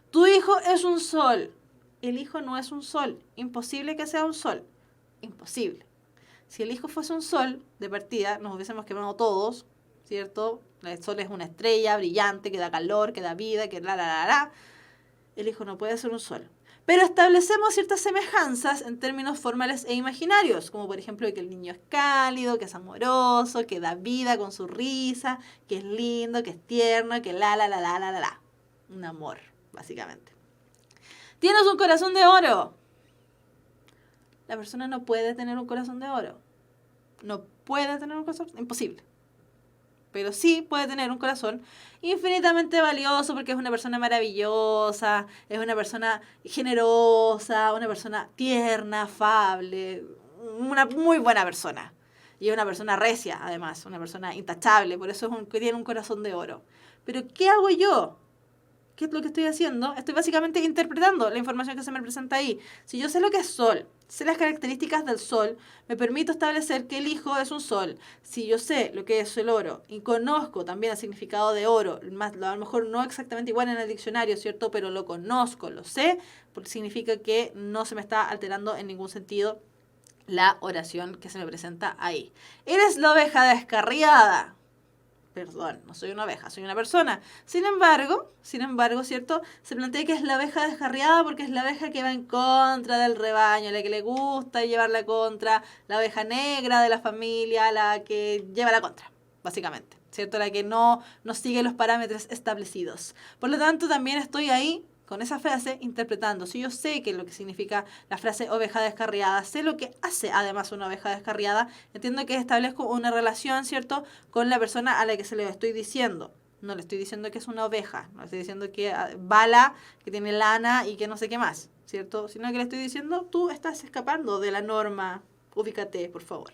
tu hijo es un sol, el hijo no es un sol, imposible que sea un sol, imposible. Si el hijo fuese un sol, de partida, nos hubiésemos quemado todos, ¿cierto? El sol es una estrella brillante que da calor, que da vida, que la. El hijo no puede ser un sol. Pero establecemos ciertas semejanzas en términos formales e imaginarios, como por ejemplo que el niño es cálido, que es amoroso, que da vida con su risa, que es lindo, que es tierno, que la. Un amor, básicamente. ¿Tienes un corazón de oro? la persona no puede tener un corazón de oro. No puede tener un corazón, imposible. Pero sí puede tener un corazón infinitamente valioso porque es una persona maravillosa, es una persona generosa, una persona tierna, afable, una muy buena persona. Y es una persona recia, además, una persona intachable, por eso tiene un corazón de oro. Pero ¿qué hago yo? ¿Qué es lo que estoy haciendo? Estoy básicamente interpretando la información que se me presenta ahí. Si yo sé lo que es sol, sé las características del sol, me permito establecer que el hijo es un sol. Si yo sé lo que es el oro y conozco también el significado de oro, más, a lo mejor no exactamente igual en el diccionario, ¿cierto? Pero lo conozco, lo sé, porque significa que no se me está alterando en ningún sentido la oración que se me presenta ahí. Eres la oveja descarriada. Perdón, no soy una oveja, soy una persona. Sin embargo, ¿cierto? Se plantea que es la oveja descarriada porque es la oveja que va en contra del rebaño, la que le gusta llevar la contra, la oveja negra de la familia, la que lleva la contra, básicamente, ¿cierto? La que no sigue los parámetros establecidos. Por lo tanto, también estoy ahí con esa frase interpretando. Si yo sé que lo que significa la frase oveja descarriada, sé lo que hace además una oveja descarriada, entiendo que establezco una relación, ¿cierto?, con la persona a la que se le estoy diciendo. No le estoy diciendo que es una oveja, no le estoy diciendo que bala, que tiene lana y que no sé qué más, ¿cierto? Sino que le estoy diciendo, tú estás escapando de la norma, ubícate, por favor.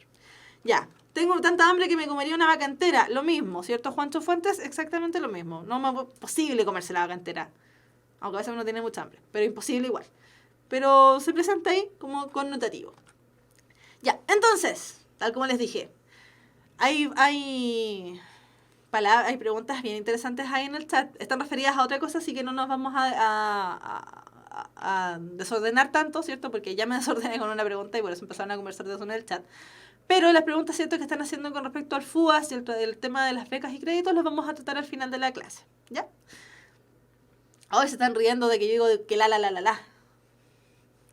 Ya, tengo tanta hambre que me comería una vaca entera, lo mismo, ¿cierto, Juancho Fuentes? Exactamente lo mismo, no es posible comerse la vaca entera. Aunque a veces uno tiene mucha hambre, pero imposible igual. Pero se presenta ahí como connotativo. Ya, entonces, tal como les dije, hay preguntas bien interesantes ahí en el chat. Están referidas a otra cosa, así que no nos vamos a desordenar tanto, ¿cierto? Porque ya me desordené con una pregunta y por eso empezaron a conversar de eso en el chat. Pero las preguntas, ¿cierto?, que están haciendo con respecto al FUA, ¿cierto?, el tema de las becas y créditos, los vamos a tratar al final de la clase, ¿ya? Hoy se están riendo de que yo digo que la.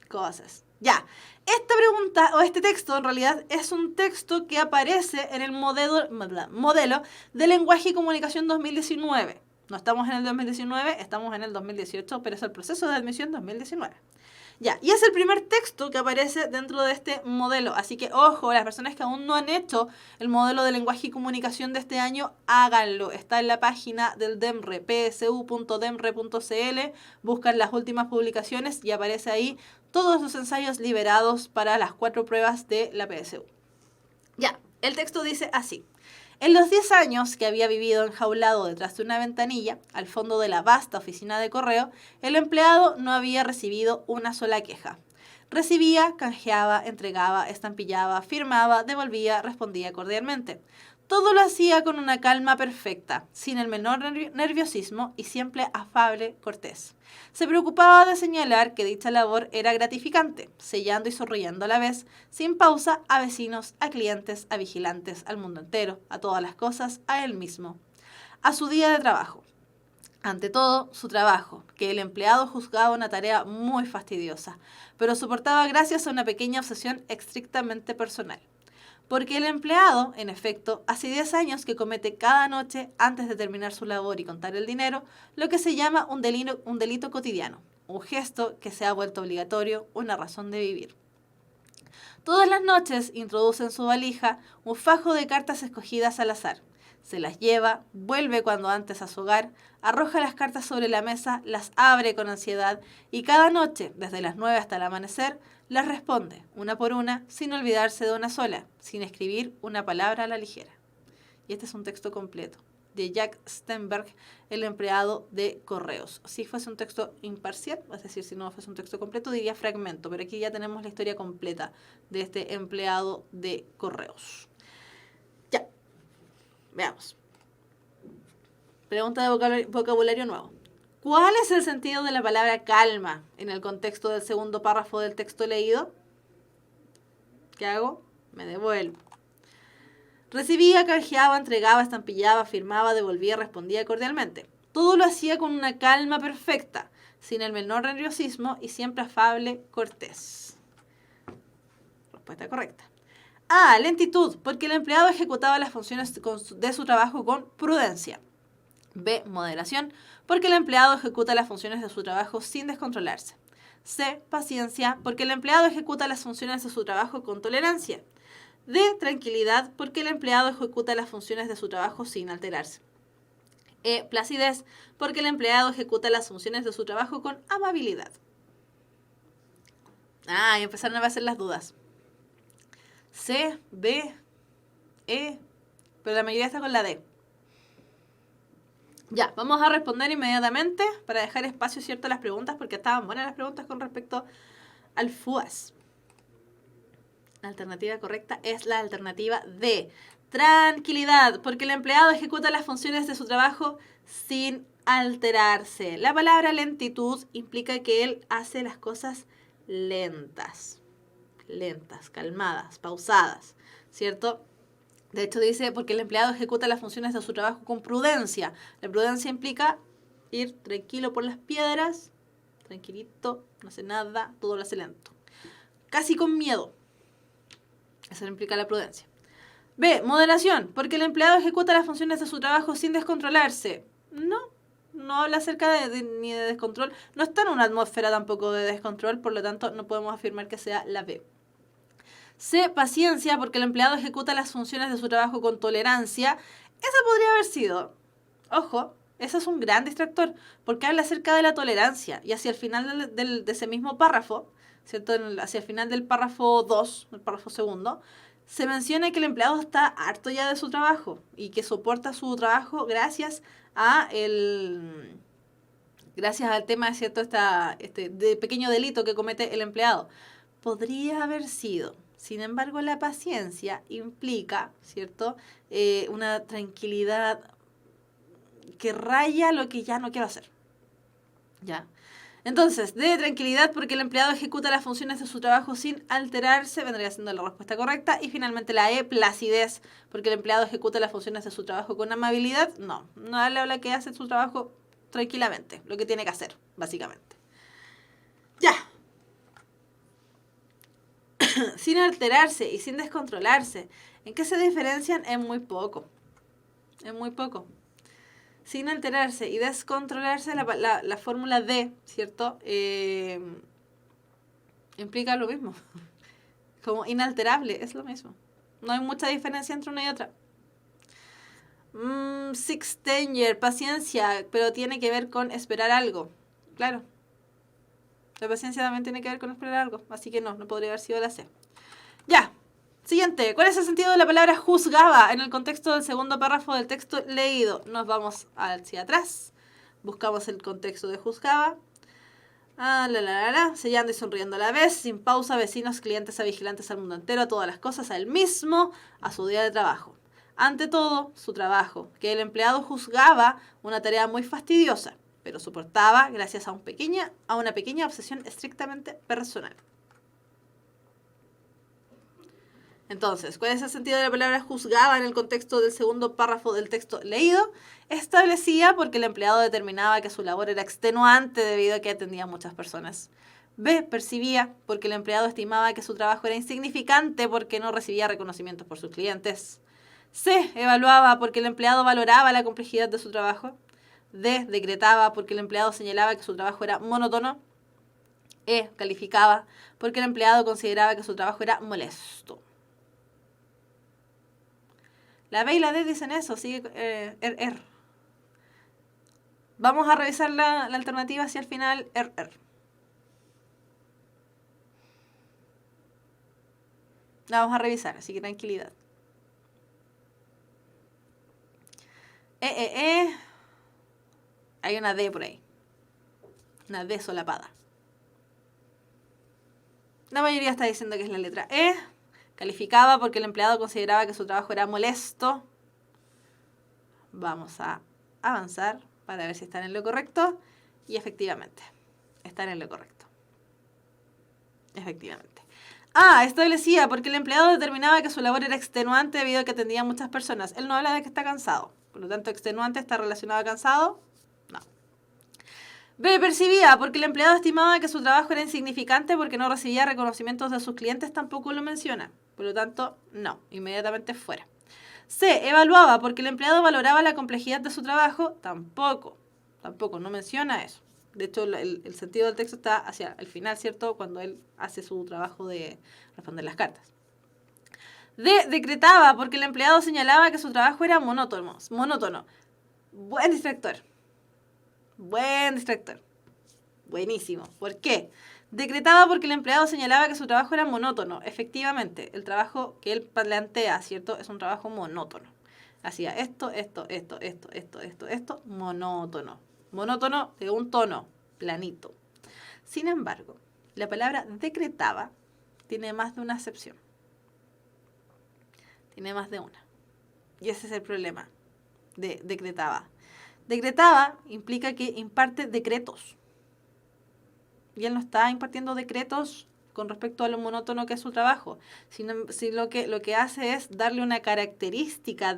Cosas. Ya. Esta pregunta, o este texto, en realidad, es un texto que aparece en el modelo de lenguaje y comunicación 2019. No estamos en el 2019, estamos en el 2018, pero es el proceso de admisión 2019. Ya, y es el primer texto que aparece dentro de este modelo. Así que, ojo, las personas que aún no han hecho el modelo de lenguaje y comunicación de este año, háganlo. Está en la página del DEMRE, psu.demre.cl. Buscan las últimas publicaciones y aparece ahí todos los ensayos liberados para las 4 pruebas de la PSU. Ya, el texto dice así. En los 10 años que había vivido enjaulado detrás de una ventanilla, al fondo de la vasta oficina de correo, el empleado no había recibido una sola queja. Recibía, canjeaba, entregaba, estampillaba, firmaba, devolvía, respondía cordialmente. Todo lo hacía con una calma perfecta, sin el menor nerviosismo y siempre afable, cortés. Se preocupaba de señalar que dicha labor era gratificante, sellando y sonriendo a la vez, sin pausa, a vecinos, a clientes, a vigilantes, al mundo entero, a todas las cosas, a él mismo. A su día de trabajo. Ante todo, su trabajo, que el empleado juzgaba una tarea muy fastidiosa, pero soportaba gracias a una pequeña obsesión estrictamente personal. Porque el empleado, en efecto, hace 10 años que comete cada noche, antes de terminar su labor y contar el dinero, lo que se llama un delito cotidiano, un gesto que se ha vuelto obligatorio, una razón de vivir. Todas las noches introduce en su valija un fajo de cartas escogidas al azar. Se las lleva, vuelve cuando antes a su hogar, arroja las cartas sobre la mesa, las abre con ansiedad y cada noche, desde las 9 hasta el amanecer, las responde, una por una, sin olvidarse de una sola, sin escribir una palabra a la ligera. Y este es un texto completo, de Jack Stenberg, el empleado de correos. Si fuese un texto imparcial, es decir, si no fuese un texto completo, diría fragmento, pero aquí ya tenemos la historia completa de este empleado de correos. Ya, veamos. Pregunta de vocabulario nuevo. ¿Cuál es el sentido de la palabra calma en el contexto del segundo párrafo del texto leído? ¿Qué hago? Me devuelvo. Recibía, canjeaba, entregaba, estampillaba, firmaba, devolvía, respondía cordialmente. Todo lo hacía con una calma perfecta, sin el menor nerviosismo y siempre afable, cortés. Respuesta correcta. A. Lentitud, porque el empleado ejecutaba las funciones de su trabajo con prudencia. B. Moderación, porque el empleado ejecuta las funciones de su trabajo sin descontrolarse. C, paciencia, porque el empleado ejecuta las funciones de su trabajo con tolerancia. D, tranquilidad, porque el empleado ejecuta las funciones de su trabajo sin alterarse. E, placidez, porque el empleado ejecuta las funciones de su trabajo con amabilidad. Ah, y empezaron a aparecer las dudas. C, B, E, pero la mayoría está con la D. Ya, vamos a responder inmediatamente para dejar espacio, ¿cierto?, a las preguntas, porque estaban buenas las preguntas con respecto al FUAS. La alternativa correcta es la alternativa D. Tranquilidad, porque el empleado ejecuta las funciones de su trabajo sin alterarse. La palabra lentitud implica que él hace las cosas lentas, calmadas, pausadas, ¿cierto? De hecho dice, porque el empleado ejecuta las funciones de su trabajo con prudencia. La prudencia implica ir tranquilo por las piedras, tranquilito, no hace nada, todo lo hace lento. Casi con miedo. Eso implica la prudencia. B, moderación, porque el empleado ejecuta las funciones de su trabajo sin descontrolarse. No habla acerca ni de descontrol. No está en una atmósfera tampoco de descontrol, por lo tanto no podemos afirmar que sea la B. C, paciencia, porque el empleado ejecuta las funciones de su trabajo con tolerancia. Esa podría haber sido. Ojo, ese es un gran distractor, porque habla acerca de la tolerancia. Y hacia el final de ese mismo párrafo, ¿cierto? Hacia el final del párrafo 2, el párrafo segundo, se menciona que el empleado está harto ya de su trabajo y que soporta su trabajo gracias al tema, ¿cierto?, de pequeño delito que comete el empleado. Podría haber sido. Sin embargo, la paciencia implica, ¿cierto?, una tranquilidad que raya lo que ya no quiero hacer. ¿Ya? Entonces, D, tranquilidad, porque el empleado ejecuta las funciones de su trabajo sin alterarse, vendría siendo la respuesta correcta. Y finalmente la E, placidez, porque el empleado ejecuta las funciones de su trabajo con amabilidad. No le habla que hace su trabajo tranquilamente, lo que tiene que hacer, básicamente. Ya. Sin alterarse y sin descontrolarse. ¿En qué se diferencian? En muy poco. Sin alterarse y descontrolarse, la fórmula D, ¿cierto? Implica lo mismo. Como inalterable, es lo mismo. No hay mucha diferencia entre una y otra. Sixtenger, paciencia, pero tiene que ver con esperar algo. Claro. La paciencia también tiene que ver con esperar algo, así que no podría haber sido la C. Ya. Siguiente, ¿cuál es el sentido de la palabra juzgaba en el contexto del segundo párrafo del texto leído? Nos vamos hacia atrás, buscamos el contexto de juzgaba. Sellando y sonriendo a la vez, sin pausa, vecinos, clientes, a vigilantes, al mundo entero, a todas las cosas, a él mismo, a su día de trabajo. Ante todo, su trabajo, que el empleado juzgaba una tarea muy fastidiosa, pero soportaba gracias a una pequeña obsesión estrictamente personal. Entonces, ¿cuál es el sentido de la palabra juzgaba en el contexto del segundo párrafo del texto leído? Establecía porque el empleado determinaba que su labor era extenuante debido a que atendía a muchas personas. B, percibía porque el empleado estimaba que su trabajo era insignificante porque no recibía reconocimientos por sus clientes. C, evaluaba porque el empleado valoraba la complejidad de su trabajo. D, decretaba porque el empleado señalaba que su trabajo era monótono. E, calificaba porque el empleado consideraba que su trabajo era molesto. La B y la D dicen eso, sigue Vamos a revisar la alternativa hacia el final, La vamos a revisar, así que tranquilidad. Hay una D por ahí. Una D solapada. La mayoría está diciendo que es la letra E. Calificaba porque el empleado consideraba que su trabajo era molesto. Vamos a avanzar para ver si están en lo correcto. Y efectivamente, están en lo correcto. Efectivamente. Establecía porque el empleado determinaba que su labor era extenuante debido a que atendía a muchas personas. Él no habla de que está cansado. Por lo tanto, extenuante está relacionado a cansado. No. B, percibía porque el empleado estimaba que su trabajo era insignificante porque no recibía reconocimientos de sus clientes. Tampoco lo menciona. Por lo tanto, no. Inmediatamente fuera. C, evaluaba porque el empleado valoraba la complejidad de su trabajo. Tampoco no menciona eso. De hecho, el sentido del texto está hacia el final, ¿cierto? Cuando él hace su trabajo de responder las cartas. D, decretaba porque el empleado señalaba que su trabajo era monótono. Buen distractor. Buen distractor. Buenísimo. ¿Por qué? Decretaba porque el empleado señalaba que su trabajo era monótono. Efectivamente, el trabajo que él plantea, ¿cierto? Es un trabajo monótono. Hacía esto, monótono. Monótono de un tono, planito. Sin embargo, la palabra decretaba tiene más de una acepción. Tiene más de una. Y ese es el problema de decretaba. Decretaba implica que imparte decretos. Y él no está impartiendo decretos con respecto a lo monótono que es su trabajo, sino lo que hace es darle una característica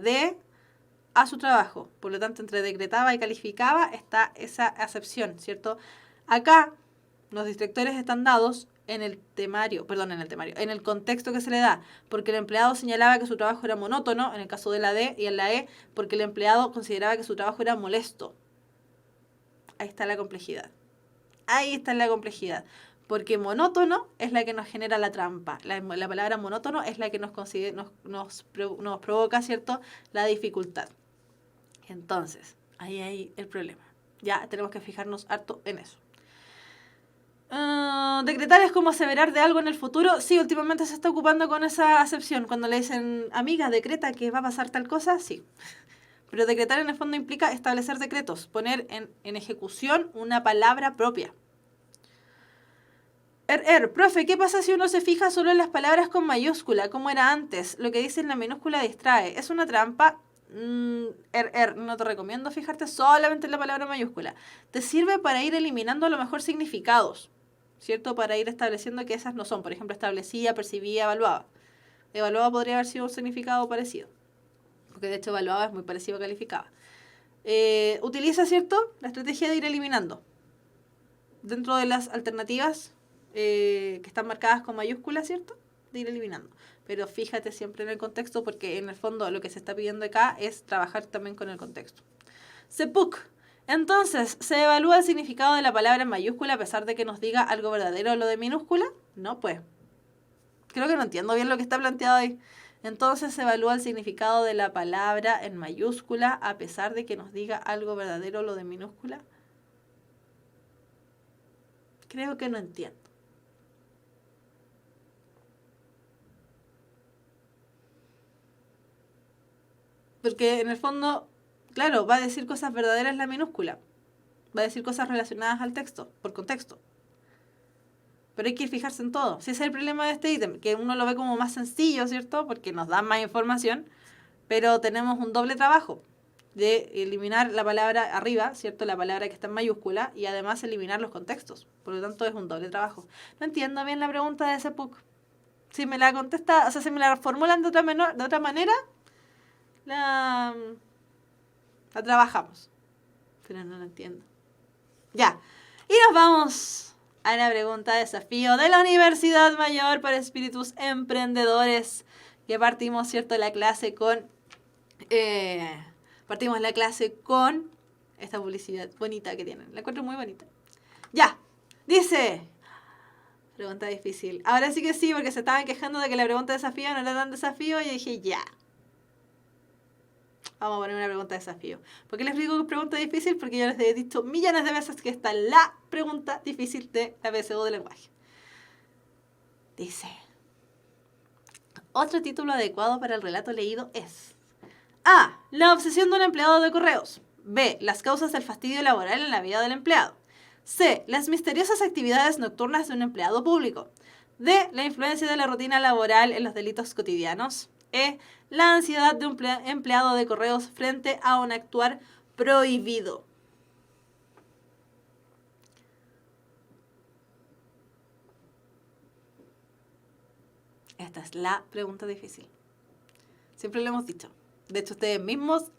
a su trabajo. Por lo tanto, entre decretaba y calificaba está esa acepción, ¿cierto? Acá, los distractores están dados en el contexto que se le da, porque el empleado señalaba que su trabajo era monótono, en el caso de la D, y en la E, porque el empleado consideraba que su trabajo era molesto. Ahí está la complejidad. Porque monótono es la que nos genera la trampa. La palabra monótono es la que nos provoca, ¿cierto?, la dificultad. Entonces, ahí hay el problema. Ya tenemos que fijarnos harto en eso. Decretar es como aseverar de algo en el futuro. Sí, últimamente se está ocupando con esa acepción. Cuando le dicen, amiga, decreta que va a pasar tal cosa, sí. Pero decretar en el fondo implica establecer decretos, poner en ejecución una palabra propia. Profe, ¿qué pasa si uno se fija solo en las palabras con mayúscula, como era antes? Lo que dice en la minúscula distrae. ¿Es una trampa? No te recomiendo fijarte solamente en la palabra mayúscula. Te sirve para ir eliminando a lo mejor significados, ¿cierto? Para ir estableciendo que esas no son. Por ejemplo, establecía, percibía, evaluaba. Evaluaba podría haber sido un significado parecido, porque de hecho evaluaba es muy parecido a calificaba. Utiliza, ¿cierto?, la estrategia de ir eliminando. Dentro de las alternativas que están marcadas con mayúsculas, ¿cierto?, de ir eliminando. Pero fíjate siempre en el contexto, porque en el fondo lo que se está pidiendo acá es trabajar también con el contexto. Sepuc. Entonces, ¿se evalúa el significado de la palabra en mayúscula a pesar de que nos diga algo verdadero o lo de minúscula? No, pues. Creo que no entiendo bien lo que está planteado ahí. Entonces se evalúa el significado de la palabra en mayúscula a pesar de que nos diga algo verdadero o lo de minúscula. Creo que no entiendo. Porque en el fondo, claro, va a decir cosas verdaderas en la minúscula. Va a decir cosas relacionadas al texto, por contexto. Pero hay que fijarse en todo. Si ese es el problema de este ítem, que uno lo ve como más sencillo, ¿cierto? Porque nos da más información, pero tenemos un doble trabajo de eliminar la palabra arriba, ¿cierto? La palabra que está en mayúscula, y además eliminar los contextos. Por lo tanto, es un doble trabajo. No entiendo bien la pregunta de ese PUC. Si me la contesta, o sea, si me la formulan de otra manera, la trabajamos. Pero no lo entiendo. Ya. Y nos vamos a la pregunta de desafío de la Universidad Mayor para Espíritus Emprendedores. Que partimos, ¿cierto?, la clase con... partimos la clase con esta publicidad bonita que tienen. La encuentro muy bonita. Ya. Dice... Pregunta difícil. Ahora sí que sí, porque se estaban quejando de que la pregunta de desafío no era tan desafío. Y dije, ya. Vamos a poner una pregunta de desafío. ¿Por qué les digo que es pregunta difícil? Porque yo les he dicho millones de veces que esta es la pregunta difícil de la BSU de lenguaje. Dice: otro título adecuado para el relato leído es: A. La obsesión de un empleado de correos. B. Las causas del fastidio laboral en la vida del empleado. C. Las misteriosas actividades nocturnas de un empleado público. D. La influencia de la rutina laboral en los delitos cotidianos. E. La ansiedad de un empleado de correos frente a un actuar prohibido. Esta es la pregunta difícil. Siempre lo hemos dicho. De hecho, ustedes mismos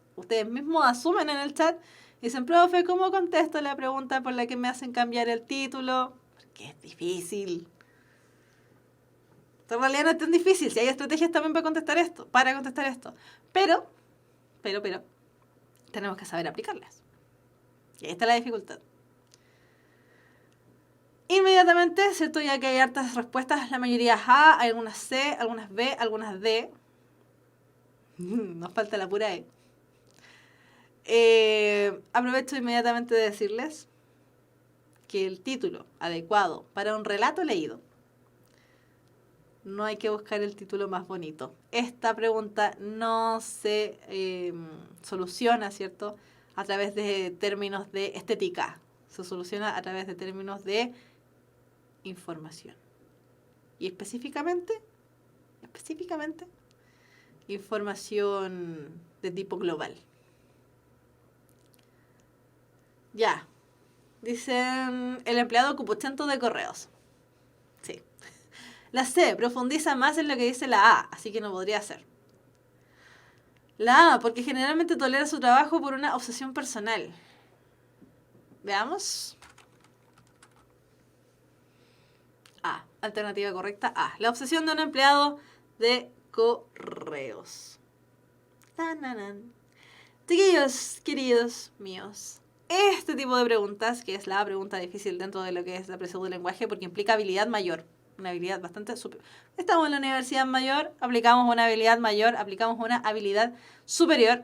asumen en el chat y dicen: profe, ¿cómo contesto la pregunta por la que me hacen cambiar el título? Porque es difícil. En realidad no es tan difícil. Si hay estrategias también para contestar esto. Pero, tenemos que saber aplicarlas. Y ahí está la dificultad. Inmediatamente, ¿cierto? Ya que hay hartas respuestas, la mayoría es A, hay algunas C, algunas B, algunas D. Nos falta la pura E. Aprovecho inmediatamente de decirles que el título adecuado para un relato leído, no hay que buscar el título más bonito. Esta pregunta no se soluciona, ¿cierto?, a través de términos de estética. Se soluciona a través de términos de información. Y específicamente, información de tipo global. Ya. Dicen, el empleado cupuchento de correos. Sí. La C profundiza más en lo que dice la A, así que no podría ser. La A, porque generalmente tolera su trabajo por una obsesión personal. Veamos. A, alternativa correcta A. La obsesión de un empleado de correos. ¡Tananan! Chiquillos, queridos míos, este tipo de preguntas, que es la pregunta difícil dentro de lo que es la apreciación del lenguaje, porque implica habilidad mayor, una habilidad bastante superior. Estamos en la universidad mayor, aplicamos una habilidad mayor, aplicamos una habilidad superior,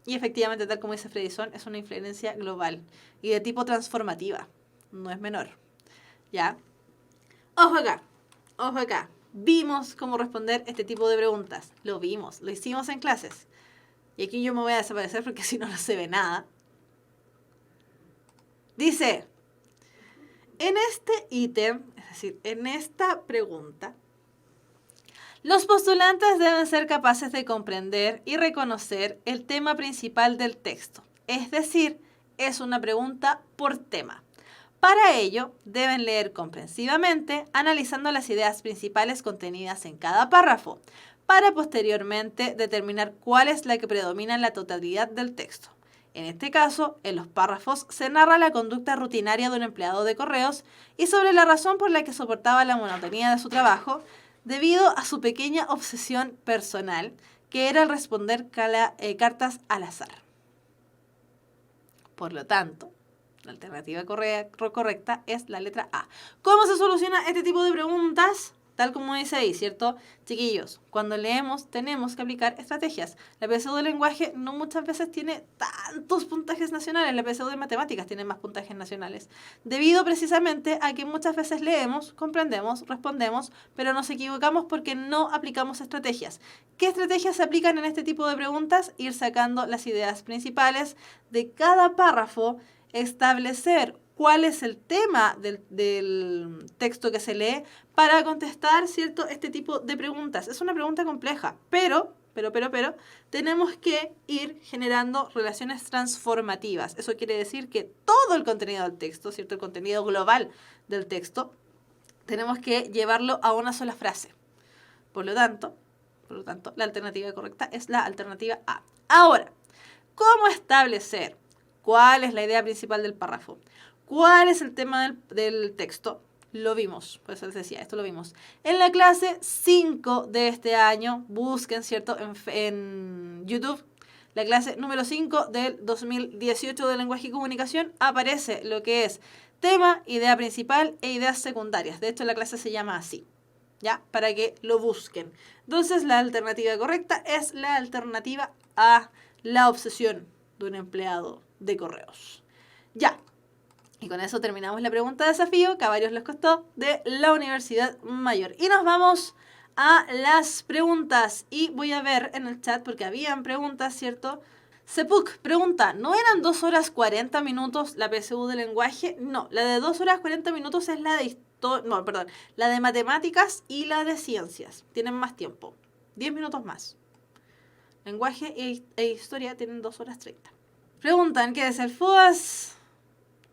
y efectivamente, tal como dice Fredison, es una influencia global y de tipo transformativa, no es menor. ¿Ya? Ojo acá. Vimos cómo responder este tipo de preguntas. Lo vimos, lo hicimos en clases. Y aquí yo me voy a desaparecer porque si no, no se ve nada. Dice, en este ítem, es decir, en esta pregunta, los postulantes deben ser capaces de comprender y reconocer el tema principal del texto. Es decir, es una pregunta por tema. Para ello, deben leer comprensivamente, analizando las ideas principales contenidas en cada párrafo, para posteriormente determinar cuál es la que predomina en la totalidad del texto. En este caso, en los párrafos se narra la conducta rutinaria de un empleado de correos y sobre la razón por la que soportaba la monotonía de su trabajo debido a su pequeña obsesión personal, que era el responder cartas al azar. Por lo tanto, la alternativa correcta es la letra A. ¿Cómo se soluciona este tipo de preguntas? Tal como dice ahí, ¿cierto? Chiquillos, cuando leemos tenemos que aplicar estrategias. La PSU del lenguaje no muchas veces tiene tantos puntajes nacionales. La PSU de matemáticas tiene más puntajes nacionales. Debido precisamente a que muchas veces leemos, comprendemos, respondemos, pero nos equivocamos porque no aplicamos estrategias. ¿Qué estrategias se aplican en este tipo de preguntas? Ir sacando las ideas principales de cada párrafo, establecer cuál es el tema del texto que se lee para contestar, ¿cierto?, este tipo de preguntas. Es una pregunta compleja, pero tenemos que ir generando relaciones transformativas. Eso quiere decir que todo el contenido del texto, ¿cierto?, el contenido global del texto, tenemos que llevarlo a una sola frase. Por lo tanto, la alternativa correcta es la alternativa A. Ahora, ¿cómo establecer cuál es la idea principal del párrafo? ¿Cuál es el tema del texto? Lo vimos, por eso les decía, esto lo vimos. En la clase 5 de este año, busquen, ¿cierto?, en YouTube, la clase número 5 del 2018 de Lenguaje y Comunicación, aparece lo que es tema, idea principal e ideas secundarias. De hecho, la clase se llama así, ¿ya? Para que lo busquen. Entonces, la alternativa correcta es la alternativa A, la obsesión de un empleado de correos. Ya. Y con eso terminamos la pregunta de desafío, que a varios les costó, de la Universidad Mayor. Y nos vamos a las preguntas. Y voy a ver en el chat, porque habían preguntas, ¿cierto? Sepuk pregunta, ¿no eran 2 horas 40 minutos la PSU de lenguaje? No, la de 2 horas 40 minutos es la de la de matemáticas y la de ciencias. Tienen más tiempo, 10 minutos más. Lenguaje e historia tienen 2 horas 30. Preguntan, ¿qué es el FUAS?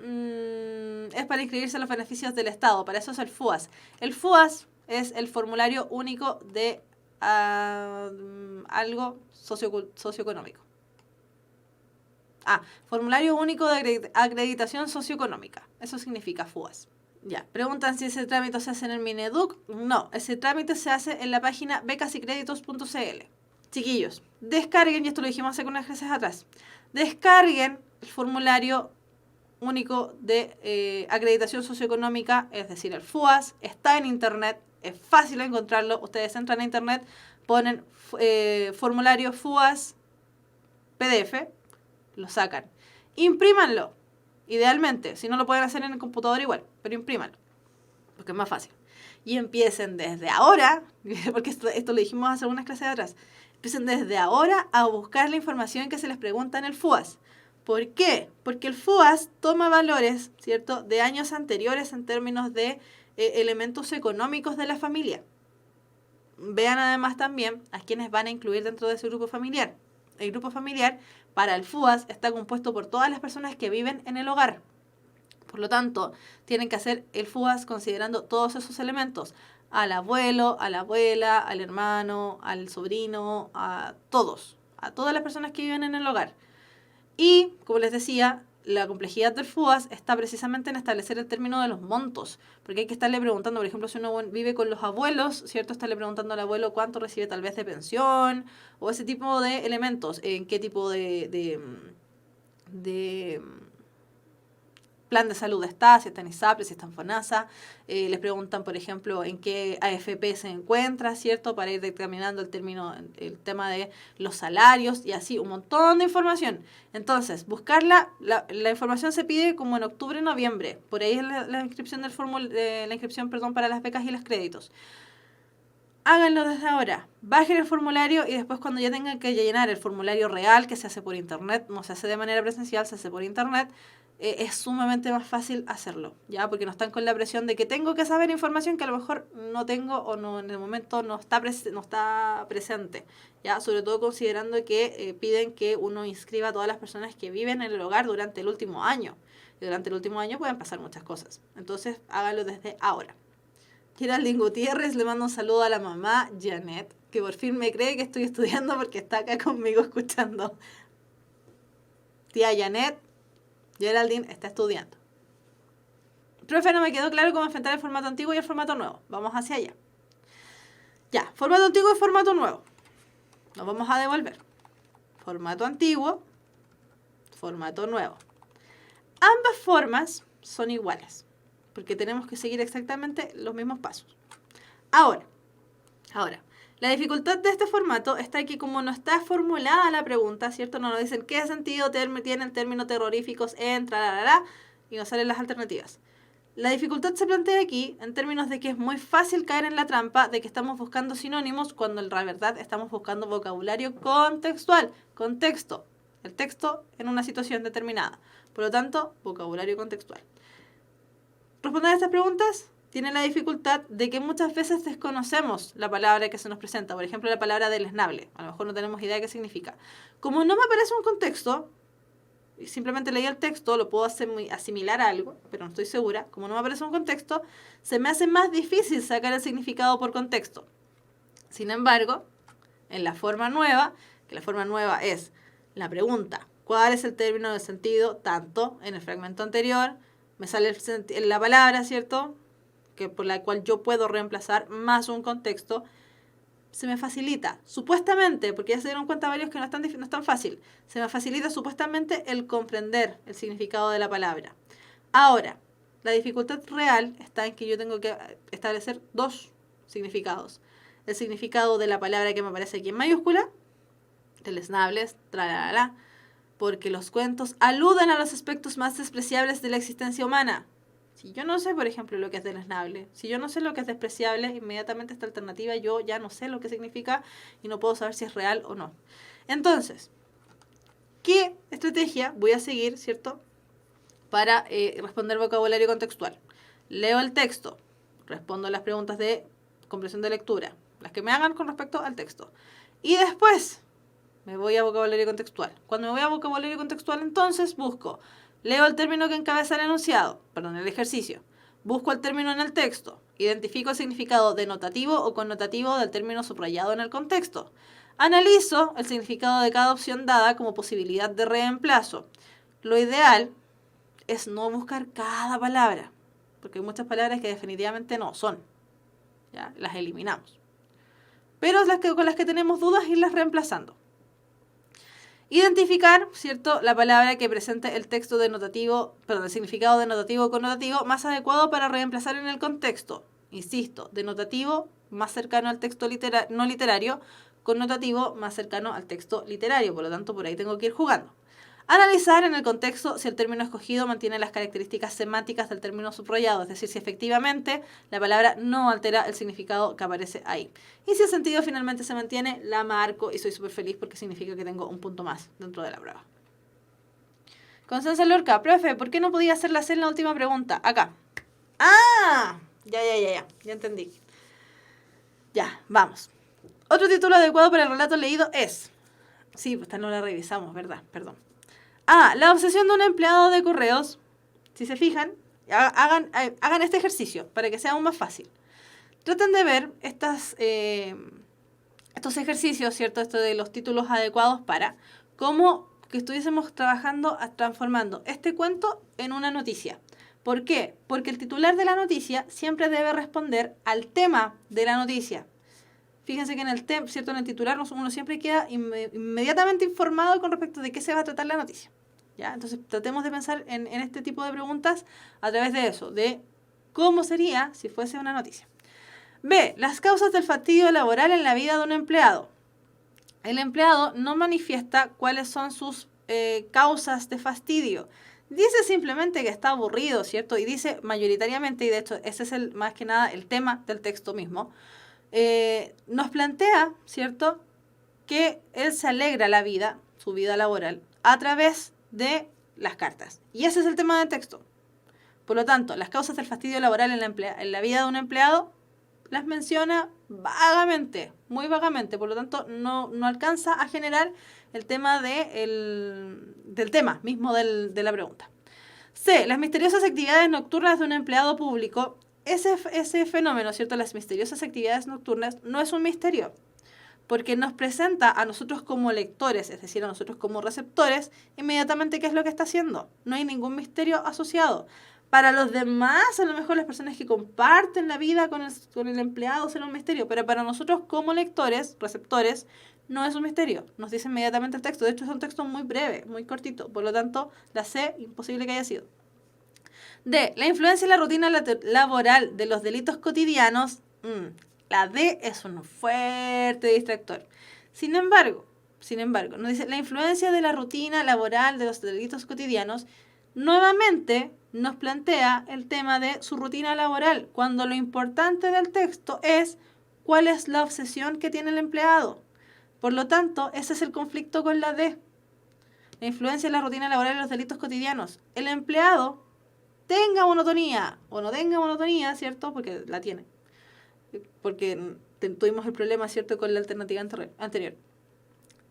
Es para inscribirse en los beneficios del Estado. Para eso es el FUAS. El FUAS es el formulario único de algo socioeconómico. Formulario único de acreditación socioeconómica. Eso significa FUAS. Ya, preguntan si ese trámite se hace en el Mineduc. No, ese trámite se hace en la página becasycreditos.cl. Chiquillos, descarguen, y esto lo dijimos hace unas clases atrás, descarguen el formulario único de acreditación socioeconómica, es decir, el FUAS, está en internet, es fácil de encontrarlo. Ustedes entran a internet, ponen formulario FUAS PDF, lo sacan. Imprímanlo, idealmente. Si no, lo pueden hacer en el computador igual, pero imprímanlo, porque es más fácil. Y empiecen desde ahora, porque esto lo dijimos hace algunas clases atrás, empiecen desde ahora a buscar la información que se les pregunta en el FUAS. ¿Por qué? Porque el FUAS toma valores, ¿cierto?, de años anteriores en términos de elementos económicos de la familia. Vean además también a quienes van a incluir dentro de ese grupo familiar. El grupo familiar para el FUAS está compuesto por todas las personas que viven en el hogar. Por lo tanto, tienen que hacer el FUAS considerando todos esos elementos. Al abuelo, a la abuela, al hermano, al sobrino, a todos. A todas las personas que viven en el hogar. Y, como les decía, la complejidad del FUAS está precisamente en establecer el término de los montos. Porque hay que estarle preguntando, por ejemplo, si uno vive con los abuelos, ¿cierto? Estarle preguntando al abuelo cuánto recibe tal vez de pensión, o ese tipo de elementos. En qué tipo de plan de salud está, si está en ISAPRE, si está en FONASA. Les preguntan, por ejemplo, en qué AFP se encuentra, ¿cierto? Para ir determinando el tema de los salarios y así, un montón de información. Entonces, buscarla, la información se pide como en octubre, noviembre. Por ahí es la inscripción para las becas y los créditos. Háganlo desde ahora. Bajen el formulario y después cuando ya tengan que llenar el formulario real, que se hace por internet, no se hace de manera presencial, se hace por internet, es sumamente más fácil hacerlo, ¿ya? Porque no están con la presión de que tengo que saber información que a lo mejor no tengo o no en el momento no está presente, ¿ya? Sobre todo considerando que piden que uno inscriba a todas las personas que viven en el hogar durante el último año. Y durante el último año pueden pasar muchas cosas. Entonces, háganlo desde ahora. Geraldine Gutiérrez le mando un saludo a la mamá Janet, que por fin me cree que estoy estudiando porque está acá conmigo escuchando. Tía Janet, Geraldine está estudiando. Profe, no me quedó claro cómo enfrentar el formato antiguo y el formato nuevo. Vamos hacia allá. Ya, formato antiguo y formato nuevo. Nos vamos a devolver. Formato antiguo, formato nuevo. Ambas formas son iguales, porque tenemos que seguir exactamente los mismos pasos. Ahora, la dificultad de este formato está que como no está formulada la pregunta, ¿cierto? No nos dicen qué sentido tiene el término terroríficos en y nos salen las alternativas. La dificultad se plantea aquí en términos de que es muy fácil caer en la trampa de que estamos buscando sinónimos cuando en la verdad estamos buscando vocabulario contextual, contexto, el texto en una situación determinada. Por lo tanto, vocabulario contextual. Responder a estas preguntas tiene la dificultad de que muchas veces desconocemos la palabra que se nos presenta. Por ejemplo, la palabra deleznable. A lo mejor no tenemos idea de qué significa. Como no me aparece un contexto, y simplemente leí el texto, lo puedo asimilar a algo, pero no estoy segura. Como no me aparece un contexto, se me hace más difícil sacar el significado por contexto. Sin embargo, en la forma nueva, que la forma nueva es la pregunta, ¿cuál es el término de sentido? Tanto en el fragmento anterior, me sale la palabra, ¿cierto?, que por la cual yo puedo reemplazar más un contexto, se me facilita, supuestamente, porque ya se dieron cuenta varios que no es tan fácil, se me facilita supuestamente el comprender el significado de la palabra. Ahora, la dificultad real está en que yo tengo que establecer dos significados. El significado de la palabra que me aparece aquí en mayúscula, deleznables, porque los cuentos aluden a los aspectos más despreciables de la existencia humana. Si yo no sé, por ejemplo, lo que es deleznable, si yo no sé lo que es despreciable, inmediatamente esta alternativa yo ya no sé lo que significa y no puedo saber si es real o no. Entonces, ¿qué estrategia voy a seguir, cierto, para responder vocabulario contextual? Leo el texto, respondo las preguntas de comprensión de lectura, las que me hagan con respecto al texto. Y después me voy a vocabulario contextual. Cuando me voy a vocabulario contextual, entonces busco... Leo el término que encabeza el enunciado, el ejercicio. Busco el término en el texto. Identifico el significado denotativo o connotativo del término subrayado en el contexto. Analizo el significado de cada opción dada como posibilidad de reemplazo. Lo ideal es no buscar cada palabra, porque hay muchas palabras que definitivamente no son. ¿Ya? Las eliminamos. Pero con las que tenemos dudas, irlas reemplazando. Identificar, ¿cierto?, la palabra que presente el texto denotativo, perdón, el significado denotativo o connotativo más adecuado para reemplazar en el contexto. Insisto, denotativo más cercano al texto no literario, connotativo más cercano al texto literario, por lo tanto por ahí tengo que ir jugando. Analizar en el contexto si el término escogido mantiene las características semánticas del término subrayado, es decir, si efectivamente la palabra no altera el significado que aparece ahí. Y si el sentido finalmente se mantiene, la marco y soy súper feliz porque significa que tengo un punto más dentro de la prueba. Constanza Lorca, profe, ¿por qué no podía hacer la C en la última pregunta? Acá. ¡Ah! Ya entendí. Ya, vamos. Otro título adecuado para el relato leído es... Sí, pues esta no la revisamos, ¿verdad? Perdón. La obsesión de un empleado de correos. Si se fijan, hagan este ejercicio para que sea aún más fácil. Traten de ver estos ejercicios, ¿cierto? Esto de los títulos adecuados para cómo que estuviésemos transformando este cuento en una noticia. ¿Por qué? Porque el titular de la noticia siempre debe responder al tema de la noticia. Fíjense que en el ¿cierto? En el titular uno siempre queda inmediatamente informado con respecto de qué se va a tratar la noticia. ¿Ya? Entonces tratemos de pensar en este tipo de preguntas a través de eso, de cómo sería si fuese una noticia. B. Las causas del fastidio laboral en la vida de un empleado. El empleado no manifiesta cuáles son sus causas de fastidio. Dice simplemente que está aburrido, ¿cierto? Y dice mayoritariamente, y de hecho ese es más que nada el tema del texto mismo, nos plantea, ¿cierto?, que él se alegra la vida, su vida laboral, a través de las cartas. Y ese es el tema del texto. Por lo tanto, las causas del fastidio laboral en la vida de un empleado las menciona vagamente, muy vagamente. Por lo tanto, no alcanza a generar el tema del tema mismo de la pregunta. C. Las misteriosas actividades nocturnas de un empleado público. Ese fenómeno, ¿cierto? Las misteriosas actividades nocturnas no es un misterio, porque nos presenta a nosotros como lectores, es decir, a nosotros como receptores, inmediatamente qué es lo que está haciendo. No hay ningún misterio asociado. Para los demás, a lo mejor las personas que comparten la vida con el empleado será un misterio, pero para nosotros como lectores, receptores, no es un misterio. Nos dice inmediatamente el texto. De hecho, es un texto muy breve, muy cortito. Por lo tanto, la C, imposible que haya sido. D. La influencia en la rutina laboral de los delitos cotidianos. La D es un fuerte distractor. Sin embargo, nos dice la influencia de la rutina laboral de los delitos cotidianos. Nuevamente nos plantea el tema de su rutina laboral, cuando lo importante del texto es cuál es la obsesión que tiene el empleado. Por lo tanto, ese es el conflicto con la D. La influencia en la rutina laboral de los delitos cotidianos. El empleado tenga monotonía o no tenga monotonía, ¿cierto? Porque la tiene. Porque tuvimos el problema, ¿cierto?, con la alternativa anterior.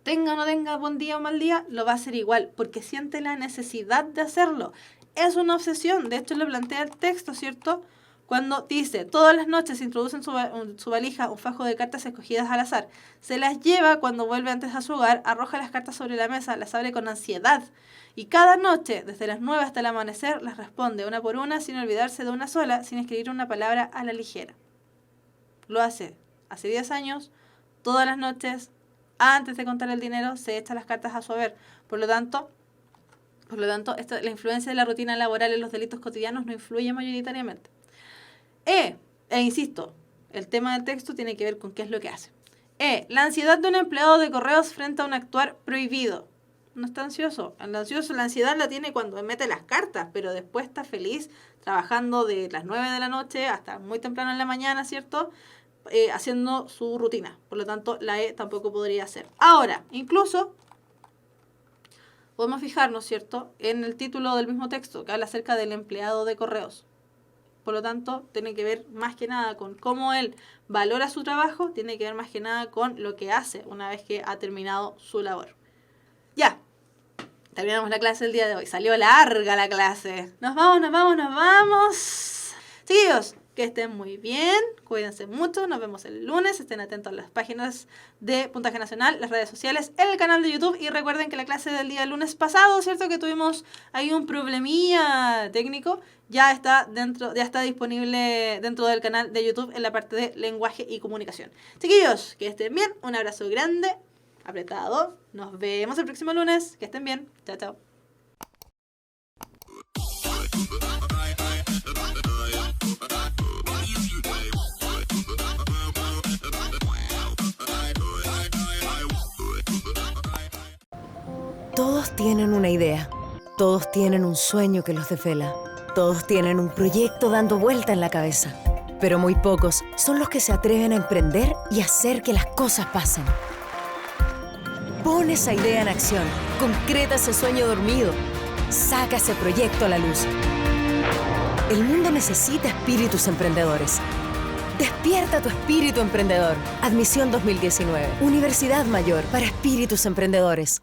Tenga o no tenga buen día o mal día, lo va a hacer igual, porque siente la necesidad de hacerlo. Es una obsesión, de hecho lo plantea el texto, ¿cierto? Cuando dice, todas las noches se introduce en su valija un fajo de cartas escogidas al azar. Se las lleva cuando vuelve antes a su hogar, arroja las cartas sobre la mesa, las abre con ansiedad. Y cada noche, desde las 9 hasta el amanecer, las responde una por una, sin olvidarse de una sola, sin escribir una palabra a la ligera. Lo hace hace 10 años, todas las noches, antes de contar el dinero, se echa las cartas a su haber. Por lo tanto, la influencia de la rutina laboral en los delitos cotidianos no influye mayoritariamente. Insisto, el tema del texto tiene que ver con qué es lo que hace. La ansiedad de un empleado de correos frente a un actuar prohibido. No está ansioso. La ansiedad la tiene cuando mete las cartas, pero después está feliz trabajando de las 9 de la noche hasta muy temprano en la mañana, ¿cierto?, haciendo su rutina. Por lo tanto, la E tampoco podría ser. Ahora, incluso podemos fijarnos, ¿cierto?, en el título del mismo texto, que habla acerca del empleado de correos. Por lo tanto, tiene que ver más que nada con cómo él valora su trabajo, tiene que ver más que nada con lo que hace una vez que ha terminado su labor. Ya, terminamos la clase del día de hoy. Salió larga la clase. Nos vamos. Chiquillos, que estén muy bien, cuídense mucho, nos vemos el lunes, estén atentos a las páginas de Puntaje Nacional, las redes sociales, el canal de YouTube, y recuerden que la clase del día lunes pasado, ¿cierto?, que tuvimos ahí un problemilla técnico, ya está disponible dentro del canal de YouTube en la parte de lenguaje y comunicación. Chiquillos, que estén bien, un abrazo grande, apretado. Nos vemos el próximo lunes. Que estén bien. Chao, chao. Todos tienen una idea. Todos tienen un sueño que los desvela. Todos tienen un proyecto dando vuelta en la cabeza. Pero muy pocos son los que se atreven a emprender y hacer que las cosas pasen. Pon esa idea en acción. Concreta ese sueño dormido. Saca ese proyecto a la luz. El mundo necesita espíritus emprendedores. Despierta tu espíritu emprendedor. Admisión 2019. Universidad Mayor para espíritus emprendedores.